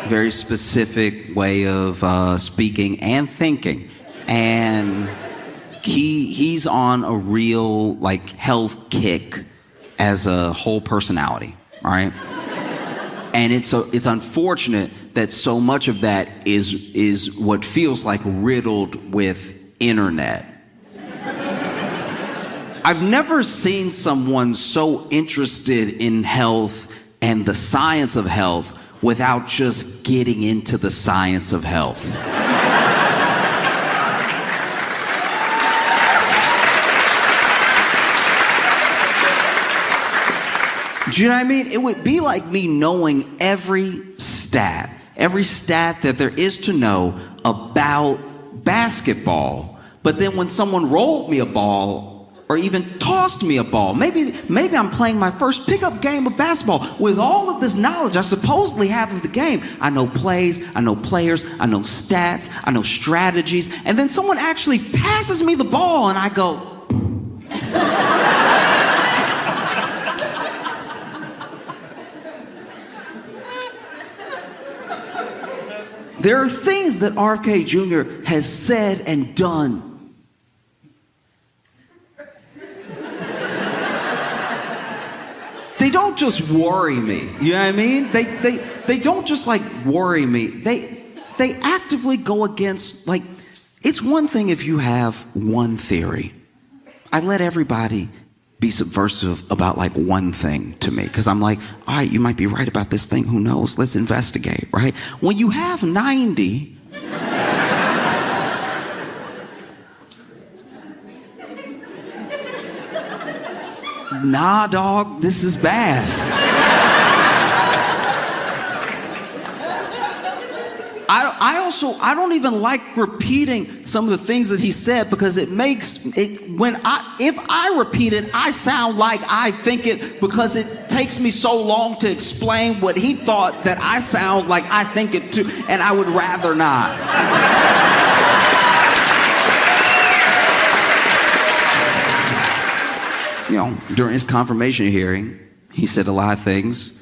very specific way of speaking and thinking, and he's on a real health kick as a whole personality, all right? And it's unfortunate that so much of that is what feels like riddled with internet. I've never seen someone so interested in health and the science of health without just getting into the science of health. Do you know what I mean? It would be like me knowing every stat that there is to know about basketball. But then when someone rolled me a ball or even tossed me a ball, maybe I'm playing my first pickup game of basketball. With all of this knowledge I supposedly have of the game, I know plays, I know players, I know stats, I know strategies, and then someone actually passes me the ball and I go, there are things that RFK Jr. has said and done. They don't just worry me. You know what I mean? They don't just worry me. They actively go against, it's one thing if you have one theory. I let everybody be subversive about one thing to me, because I'm like, all right, you might be right about this thing, who knows, let's investigate, right? When you have 90, nah, dog, this is bad. I don't even like repeating some of the things that he said because it makes it, if I repeat it, I sound like I think it because it takes me so long to explain what he thought that I sound like I think it too, and I would rather not. You know, during his confirmation hearing, he said a lot of things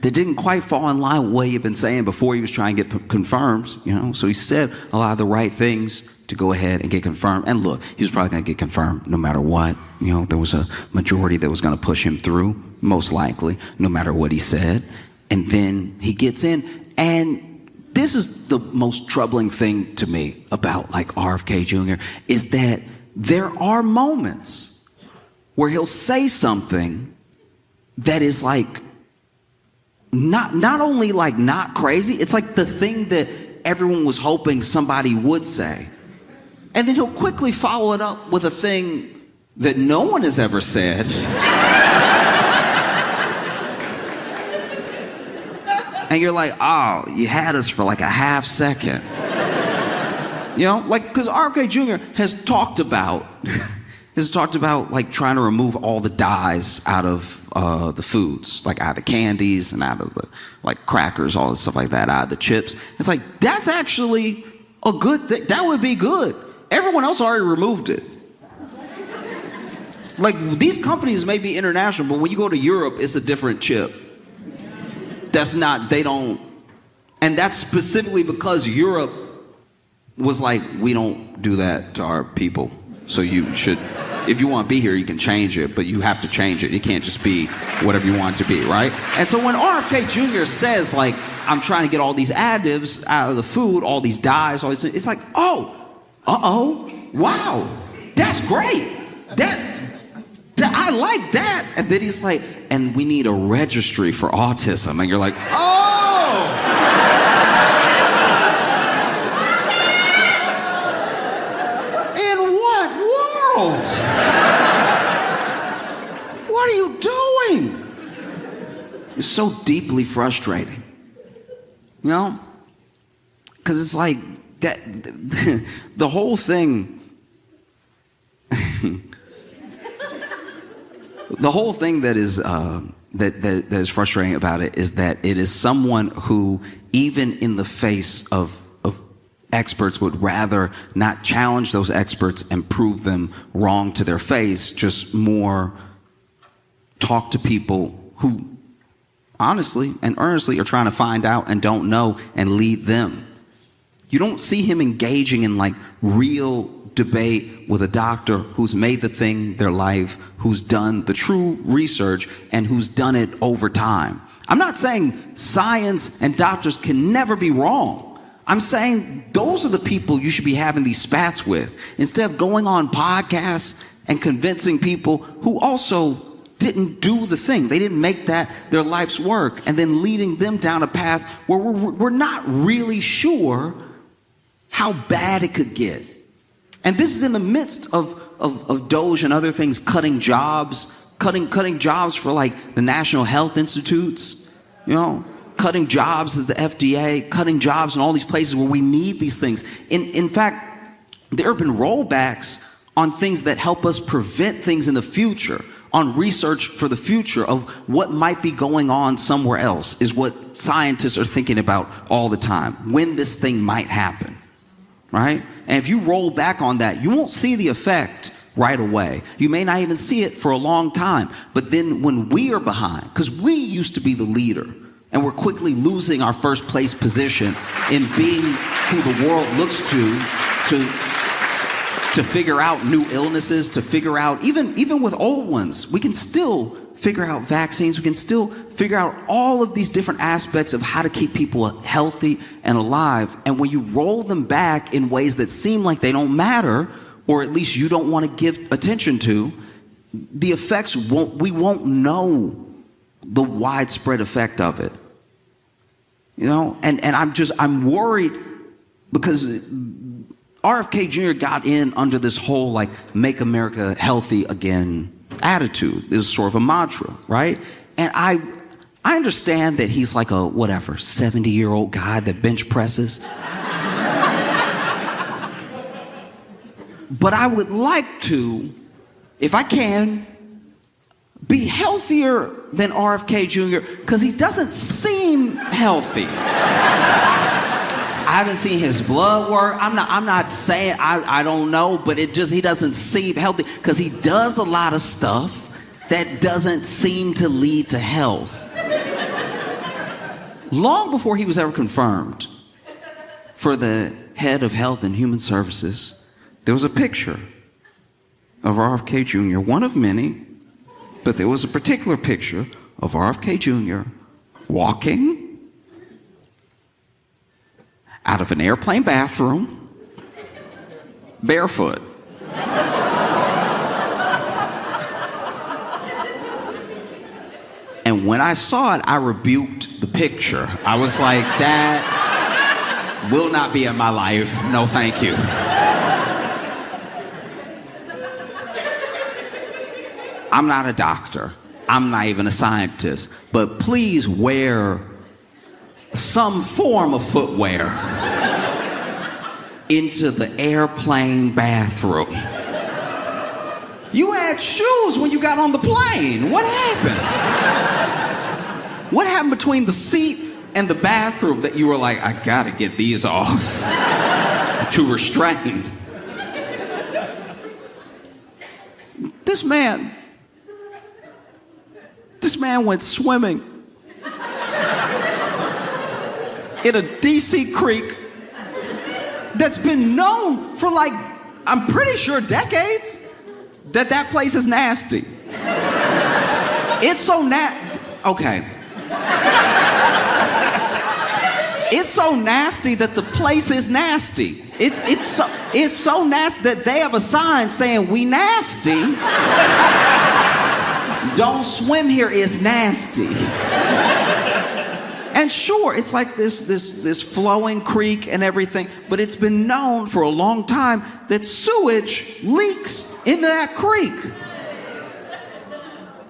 that didn't quite fall in line with what he had been saying before he was trying to get confirmed, you know. So he said a lot of the right things to go ahead and get confirmed. And look, he was probably going to get confirmed no matter what. You know, there was a majority that was going to push him through, most likely, no matter what he said. And then he gets in. And this is the most troubling thing to me about, like, RFK Jr., is that there are moments where he'll say something that is, like, not only like not crazy, it's like the thing that everyone was hoping somebody would say. And then he'll quickly follow it up with a thing that no one has ever said. And you're like, oh, you had us for like a half second. You know, like, because RFK Jr. has talked about like trying to remove all the dyes out of the foods, like out of the candies and out of the like crackers, all the stuff like that, out of the chips. It's like, that's actually a good thing. That would be good. Everyone else already removed it. Like, these companies may be international, but when you go to Europe, it's a different chip. They don't, and that's specifically because Europe was like, we don't do that to our people. So you should, if you want to be here, you can change it, but you have to change it. It can't just be whatever you want it to be, right? And so when RFK Jr. says, like, I'm trying to get all these additives out of the food, all these dyes, all these things, it's like, oh, wow, that's great. That I like that. And then he's like, and we need a registry for autism. And you're like, oh! What are you doing? It's so deeply frustrating, you know? Because it's like that the whole thing, the whole thing that is that is frustrating about it is that it is someone who, even in the face of experts, would rather not challenge those experts and prove them wrong to their face, just more talk to people who honestly and earnestly are trying to find out and don't know and lead them. You don't see him engaging in like real debate with a doctor who's made the thing their life, who's done the true research, and who's done it over time. I'm not saying science and doctors can never be wrong. I'm saying those are the people you should be having these spats with, instead of going on podcasts and convincing people who also didn't do the thing. They didn't make that their life's work, and then leading them down a path where we're not really sure how bad it could get. And this is in the midst of Doge and other things cutting jobs for like the National Health Institutes, you know, cutting jobs at the FDA, cutting jobs in all these places where we need these things. In fact, there have been rollbacks on things that help us prevent things in the future, on research for the future of what might be going on somewhere else, is what scientists are thinking about all the time, when this thing might happen, right? And if you roll back on that, you won't see the effect right away. You may not even see it for a long time. But then when we are behind, because we used to be the leader, and we're quickly losing our first place position in being who the world looks to figure out new illnesses, to figure out, even with old ones, we can still figure out vaccines. We can still figure out all of these different aspects of how to keep people healthy and alive. And when you roll them back in ways that seem like they don't matter, or at least you don't want to give attention to, the effects we won't know the widespread effect of it. You know, and I'm worried because RFK Jr. got in under this whole like make America healthy again attitude. It was sort of a mantra, right? And I understand that he's like a, 70-year-old guy that bench presses. But I would like to, if I can, be healthier than RFK Jr. because he doesn't seem healthy. I haven't seen his blood work. I'm not saying, I don't know, but he doesn't seem healthy because he does a lot of stuff that doesn't seem to lead to health. Long before he was ever confirmed for the head of Health and Human Services, there was a picture of RFK Jr., one of many, but there was a particular picture of RFK Jr. walking out of an airplane bathroom, barefoot. And when I saw it, I rebuked the picture. I was like, that will not be in my life. No, thank you. I'm not a doctor. I'm not even a scientist. But please wear some form of footwear into the airplane bathroom. You had shoes when you got on the plane. What happened? What happened between the seat and the bathroom that you were like, I gotta get these off? Too restrained. This man went swimming in a DC creek that's been known for I'm pretty sure decades, that place is nasty. It's so okay. It's so nasty that the place is nasty. It's so nasty that they have a sign saying, "We nasty. Don't swim here, it's nasty." And sure, it's like this flowing creek and everything, but it's been known for a long time that sewage leaks into that creek.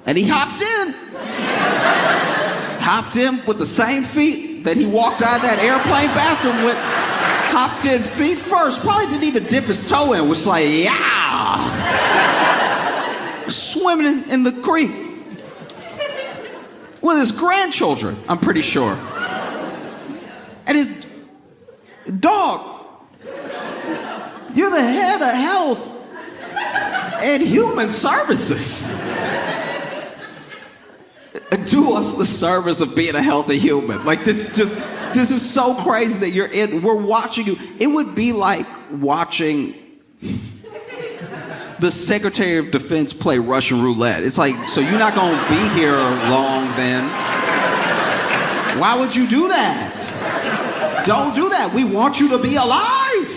And he hopped in with the same feet that he walked out of that airplane bathroom with. Hopped in feet first, probably didn't even dip his toe in, was like, yeah! Swimming in the creek with his grandchildren, I'm pretty sure. And his dog. You're the head of Health and Human Services. Do us the service of being a healthy human. This is so crazy that we're watching you. It would be like watching the Secretary of Defense play Russian roulette. It's like, so you're not gonna be here long then. Why would you do that? Don't do that. We want you to be alive.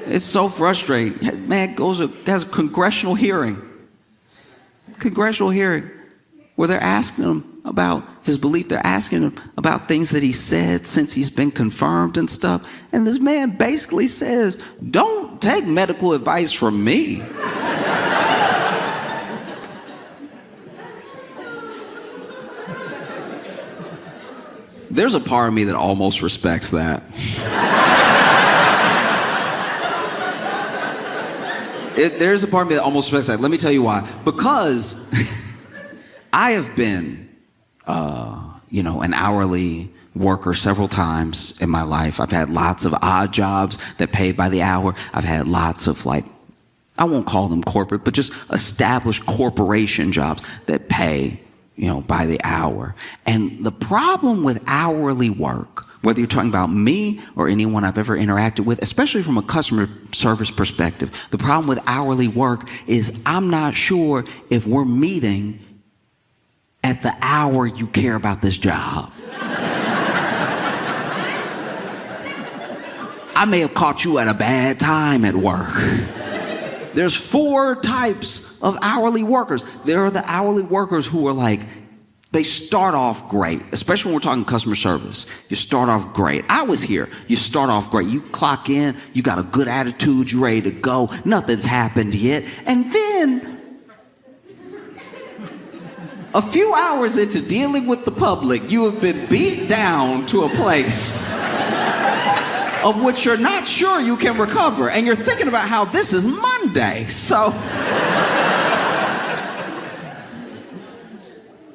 It's so frustrating. Man, has a congressional hearing where they're asking him about his belief. They're asking him about things that he said since he's been confirmed and stuff. And this man basically says, don't take medical advice from me. There's a part of me that almost respects that. There's a part of me that almost respects that. Let me tell you why. Because I have been, an hourly worker several times in my life. I've had lots of odd jobs that paid by the hour. I've had lots of I won't call them corporate, but just established corporation jobs that pay, by the hour. And the problem with hourly work, whether you're talking about me or anyone I've ever interacted with, especially from a customer service perspective, the problem with hourly work is I'm not sure if we're meeting at the hour you care about this job. I may have caught you at a bad time at work. There's 4 types of hourly workers. There are the hourly workers who are they start off great, especially when we're talking customer service. You start off great. I was here. You start off great. You clock in, you got a good attitude, you're ready to go. Nothing's happened yet. And then, a few hours into dealing with the public, you have been beat down to a place of which you're not sure you can recover. And you're thinking about how this is Monday. So,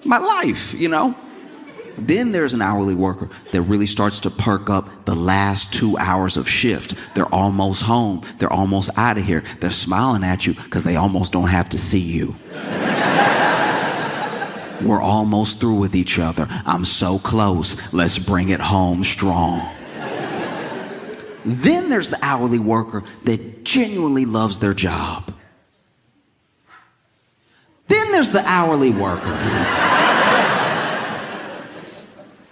my life, you know? Then there's an hourly worker that really starts to perk up the last 2 hours of shift. They're almost home. They're almost out of here. They're smiling at you because they almost don't have to see you. We're almost through with each other. I'm so close. Let's bring it home strong. Then there's the hourly worker that genuinely loves their job. Then there's the hourly worker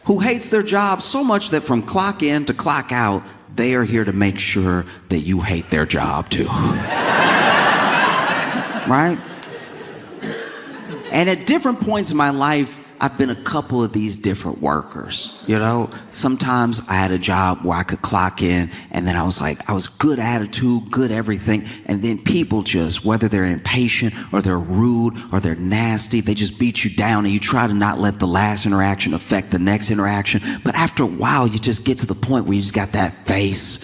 who hates their job so much that from clock in to clock out, they are here to make sure that you hate their job too. Right? And at different points in my life, I've been a couple of these different workers, you know? Sometimes I had a job where I could clock in and then I was good attitude, good everything. And then people just, whether they're impatient or they're rude or they're nasty, they just beat you down and you try to not let the last interaction affect the next interaction. But after a while, you just get to the point where you just got that face,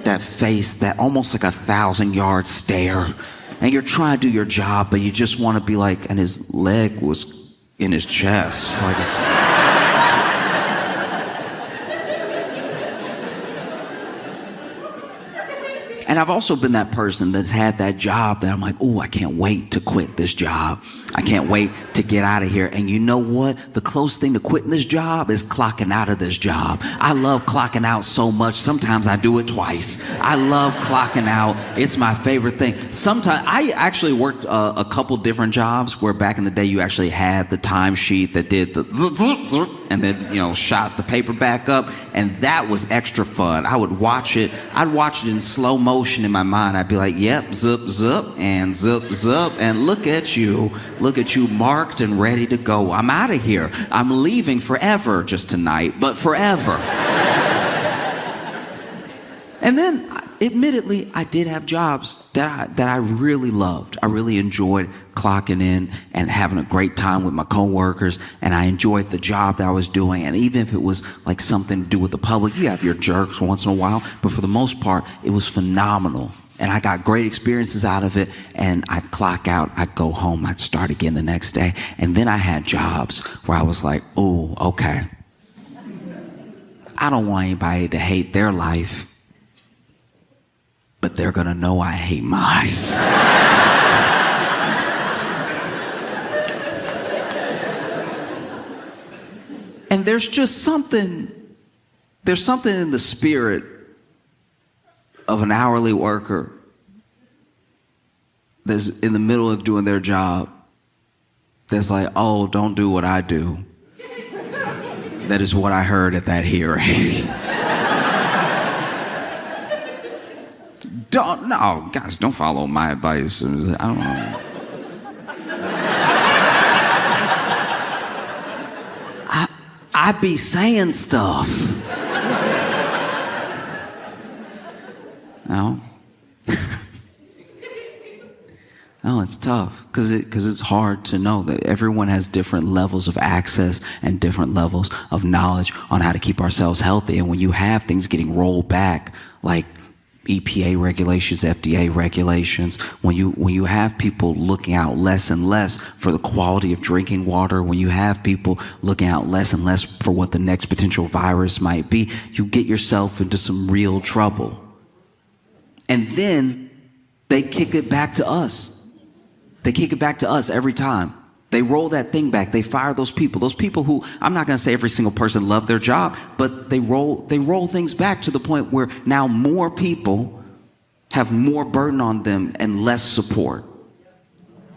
that almost like 1,000-yard stare. And you're trying to do your job, but you just want to be like, and his leg was in his chest. Like And I've also been that person that's had that job that I'm like, oh, I can't wait to quit this job. I can't wait to get out of here. And you know what? The close thing to quitting this job is clocking out of this job. I love clocking out so much. Sometimes I do it twice. I love clocking out. It's my favorite thing. Sometimes I actually worked a couple different jobs where back in the day you actually had the timesheet that did the and then, you know, shot the paper back up. And that was extra fun. I would watch it. I'd watch it in slow motion in my mind. I'd be like, yep, zip, zip, and zip, zip. And look at you marked and ready to go. I'm out of here. I'm leaving forever, just tonight, but forever. And then, admittedly, I did have jobs that I really loved. I really enjoyed clocking in and having a great time with my coworkers, and I enjoyed the job that I was doing. And even if it was like something to do with the public, you have your jerks once in a while, but for the most part, it was phenomenal. And I got great experiences out of it, and I'd clock out, I'd go home, I'd start again the next day. And then I had jobs where I was like, oh, okay. I don't want anybody to hate their life, but they're gonna know I hate mine. And there's something in the spirit of an hourly worker that's in the middle of doing their job that's like, oh, don't do what I do. That is what I heard at that hearing. No, guys, don't follow my advice. I don't know. I be saying stuff. No. No, it's tough because it's hard to know that everyone has different levels of access and different levels of knowledge on how to keep ourselves healthy. And when you have things getting rolled back, like EPA regulations, FDA regulations, when you have people looking out less and less for the quality of drinking water, when you have people looking out less and less for what the next potential virus might be, you get yourself into some real trouble. And then they kick it back to us. They kick it back to us every time. They roll that thing back. They fire those people who, I'm not going to say every single person loved their job, but they roll things back to the point where now more people have more burden on them and less support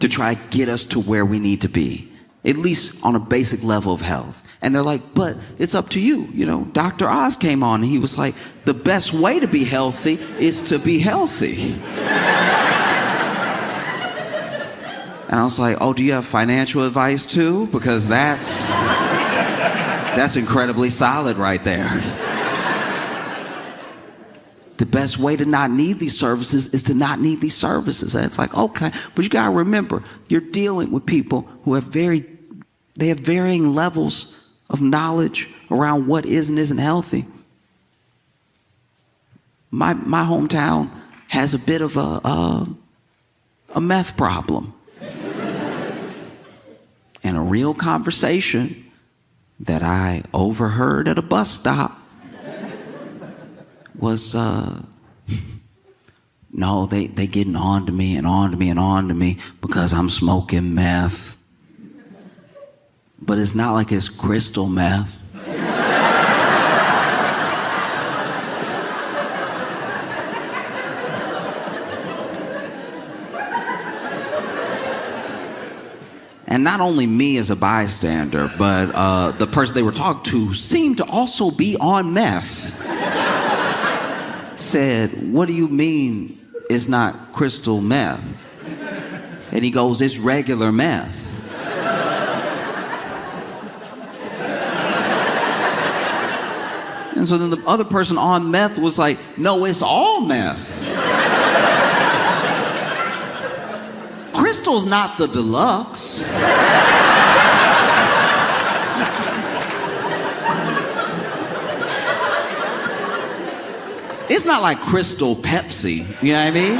to try to get us to where we need to be, at least on a basic level of health. And they're like, but it's up to you. You know, Dr. Oz came on and he was like, the best way to be healthy is to be healthy. And I was like, oh, do you have financial advice too? Because that's incredibly solid right there. The best way to not need these services is to not need these services. And it's like, okay, but you gotta remember, you're dealing with people who have varying levels of knowledge around what is and isn't healthy. My hometown has a bit of a meth problem. And a real conversation that I overheard at a bus stop was, no, they getting on to me and on to me and on to me because I'm smoking meth. But it's not like it's crystal meth. And not only me as a bystander, but the person they were talking to seemed to also be on meth. Said, what do you mean it's not crystal meth? And he goes, it's regular meth. And so then the other person on meth was like, no, it's all meth. Crystal's not the deluxe. It's not like Crystal Pepsi, you know what I mean?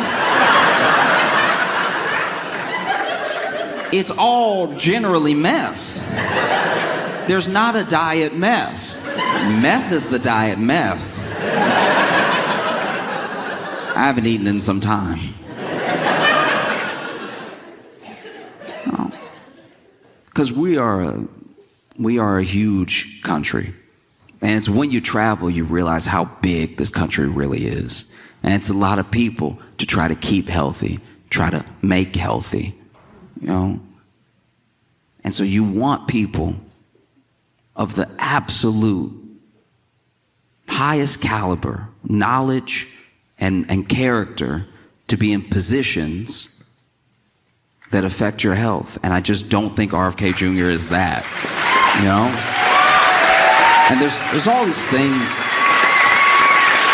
It's all generally meth. There's not a diet meth. Meth is the diet meth. I haven't eaten in some time. Because we are a huge country. And it's when you travel, you realize how big this country really is. And it's a lot of people to try to keep healthy, try to make healthy, you know? And so you want people of the absolute highest caliber, knowledge and character to be in positions that affect your health. And I just don't think RFK Jr. is that, you know? And there's all these things.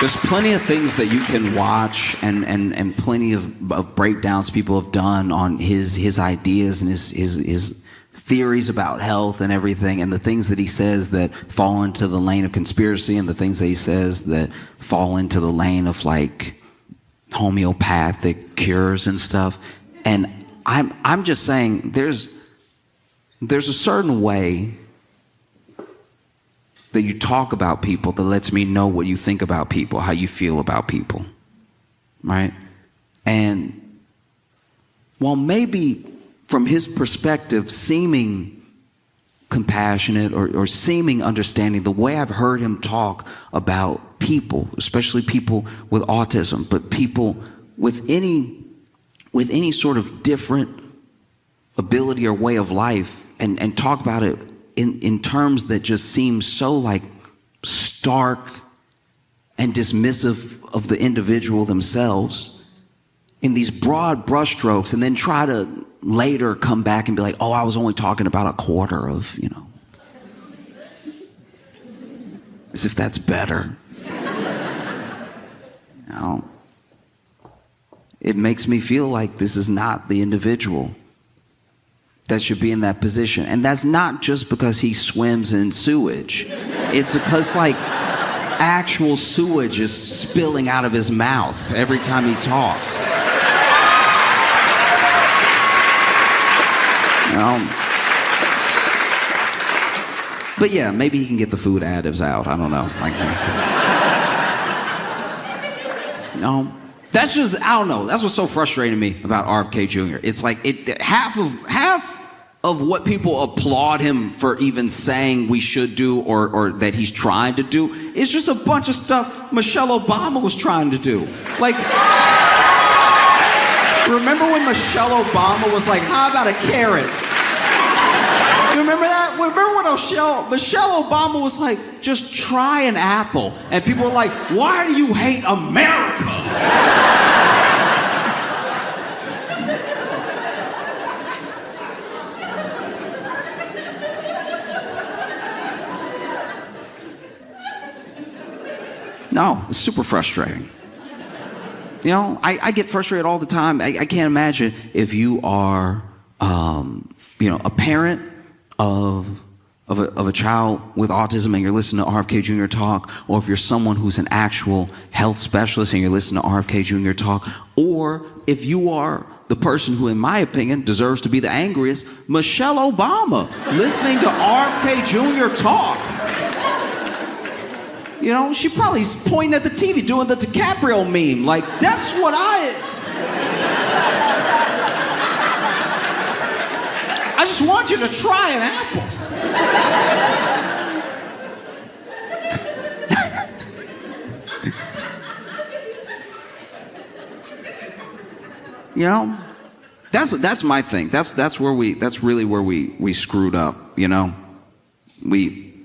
There's plenty of things that you can watch and plenty of breakdowns people have done on his ideas and his theories about health and everything, and the things that he says that fall into the lane of conspiracy and the things that he says that fall into the lane of like homeopathic cures and stuff. And I'm just saying there's a certain way that you talk about people that lets me know what you think about people, how you feel about people, right? And while maybe from his perspective seeming compassionate or seeming understanding, the way I've heard him talk about people, especially people with autism, but people with any sort of different ability or way of life, and talk about it in terms that just seem so like stark and dismissive of the individual themselves in these broad brushstrokes, and then try to later come back and be like, oh, I was only talking about a quarter of, you know, as if that's better. You know, it makes me feel like this is not the individual that should be in that position. And that's not just because he swims in sewage. It's because like actual sewage is spilling out of his mouth every time he talks. You know? But yeah, maybe he can get the food additives out. I don't know. Like this. You know? That's just, I don't know. That's what's so frustrating me about RFK Jr. It's like half of what people applaud him for even saying we should do or that he's trying to do is just a bunch of stuff Michelle Obama was trying to do. Like, remember when Michelle Obama was like, how about a carrot? You remember that? Remember when Michelle Obama was like, just try an apple. And people were like, why do you hate America? No, it's super frustrating. You know, I get frustrated all the time. I can't imagine if you are, a parent of a child with autism and you're listening to RFK Jr. talk, or if you're someone who's an actual health specialist and you're listening to RFK Jr. talk, or if you are the person who, in my opinion, deserves to be the angriest, Michelle Obama, listening to RFK Jr. talk. You know, she probably is pointing at the TV doing the DiCaprio meme. Like, that's what I just want you to try an apple. You know, that's my thing. That's really where we screwed up. You know, we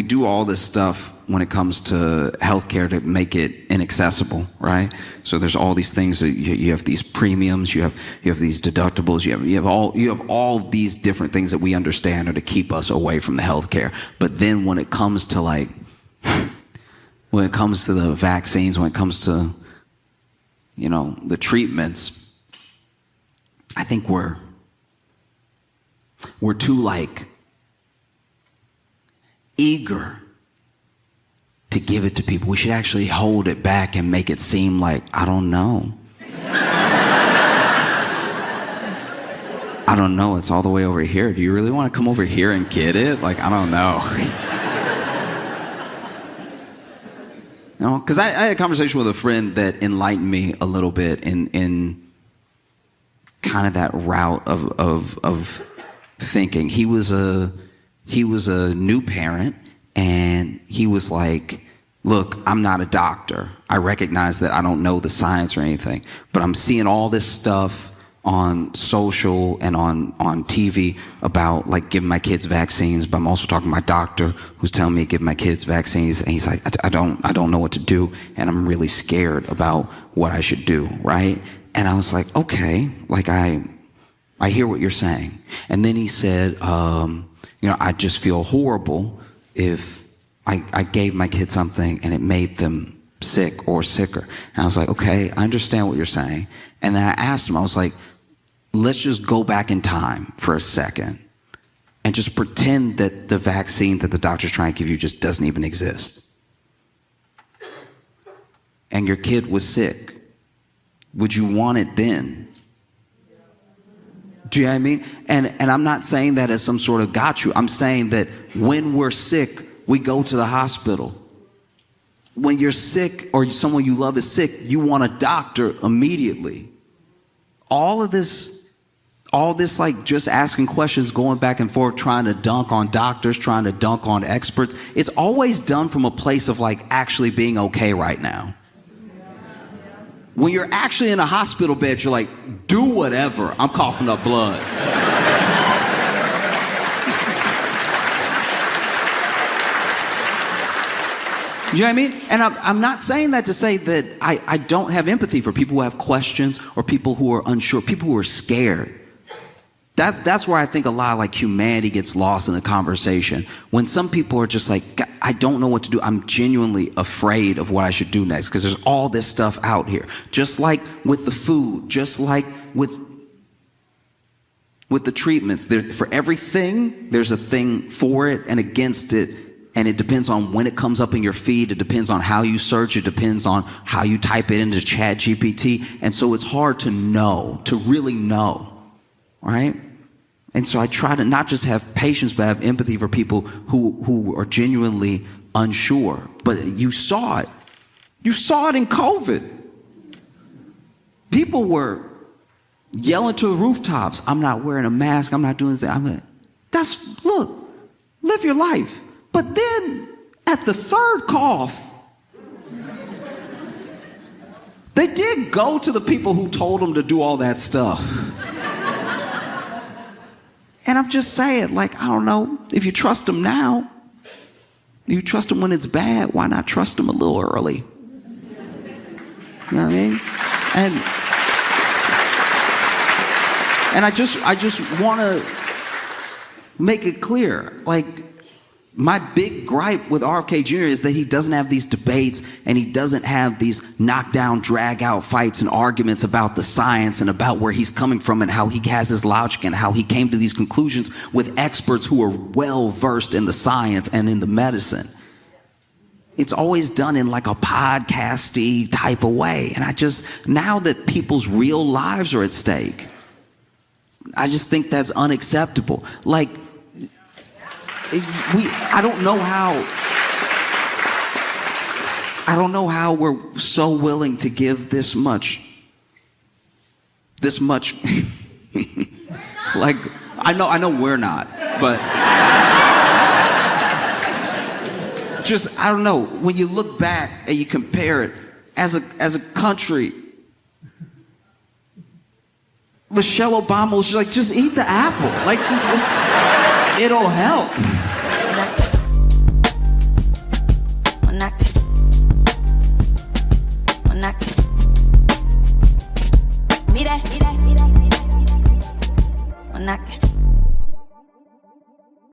do all this stuff when it comes to healthcare to make it inaccessible, right? So there's all these things that you have these premiums, you have these deductibles, you have all these different things that we understand are to keep us away from the healthcare. But then when it comes to the vaccines, when it comes to, the treatments, I think we're too eager to give it to people. We should actually hold it back and make it seem like, I don't know. I don't know, it's all the way over here. Do you really want to come over here and get it? Like, I don't know. Because I had a conversation with a friend that enlightened me a little bit in kind of that route of thinking. He was a new parent, and he was like, look, I'm not a doctor. I recognize that I don't know the science or anything, but I'm seeing all this stuff on social and on TV about giving my kids vaccines, but I'm also talking to my doctor who's telling me to give my kids vaccines, and he's like, I don't know what to do, and I'm really scared about what I should do, right? And I was like, okay, I hear what you're saying. And then he said, I just feel horrible if I gave my kid something and it made them sick or sicker. And I was like, okay, I understand what you're saying. And then I asked him, I was like, let's just go back in time for a second and just pretend that the vaccine that the doctor's trying to give you just doesn't even exist. And your kid was sick. Would you want it then? Do you know what I mean? And I'm not saying that as some sort of got you. I'm saying that when we're sick, we go to the hospital. When you're sick or someone you love is sick, you want a doctor immediately. All this just asking questions, going back and forth, trying to dunk on doctors, trying to dunk on experts. It's always done from a place of actually being okay right now. When you're actually in a hospital bed, you're like, do whatever. I'm coughing up blood. You know what I mean? And I'm not saying that to say that I don't have empathy for people who have questions or people who are unsure, people who are scared. That's where I think a lot of humanity gets lost in the conversation. When some people are just like, I don't know what to do. I'm genuinely afraid of what I should do next because there's all this stuff out here. Just like with the food, just like with the treatments. For everything, there's a thing for it and against it. And it depends on when it comes up in your feed. It depends on how you search. It depends on how you type it into ChatGPT. And so it's hard to know, to really know, right? And so I try to not just have patience, but have empathy for people who are genuinely unsure. But you saw it. You saw it in COVID. People were yelling to the rooftops, I'm not wearing a mask, I'm not doing this. Look, live your life. But then at the third cough, they did go to the people who told them to do all that stuff. And I'm just saying, I don't know, if you trust them now, if you trust them when it's bad, why not trust them a little early? You know what I mean? And I just want to make it clear, my big gripe with RFK Jr. is that he doesn't have these debates and he doesn't have these knockdown, drag out fights and arguments about the science and about where he's coming from and how he has his logic and how he came to these conclusions with experts who are well versed in the science and in the medicine. It's always done in like a podcasty type of way. And now that people's real lives are at stake, I just think that's unacceptable. Like, I don't know how we're so willing to give this much. Like, I know we're not, but just, I don't know, when you look back and you compare it as a country, Michelle Obama was like, just eat the apple. Like, it'll help. Mira.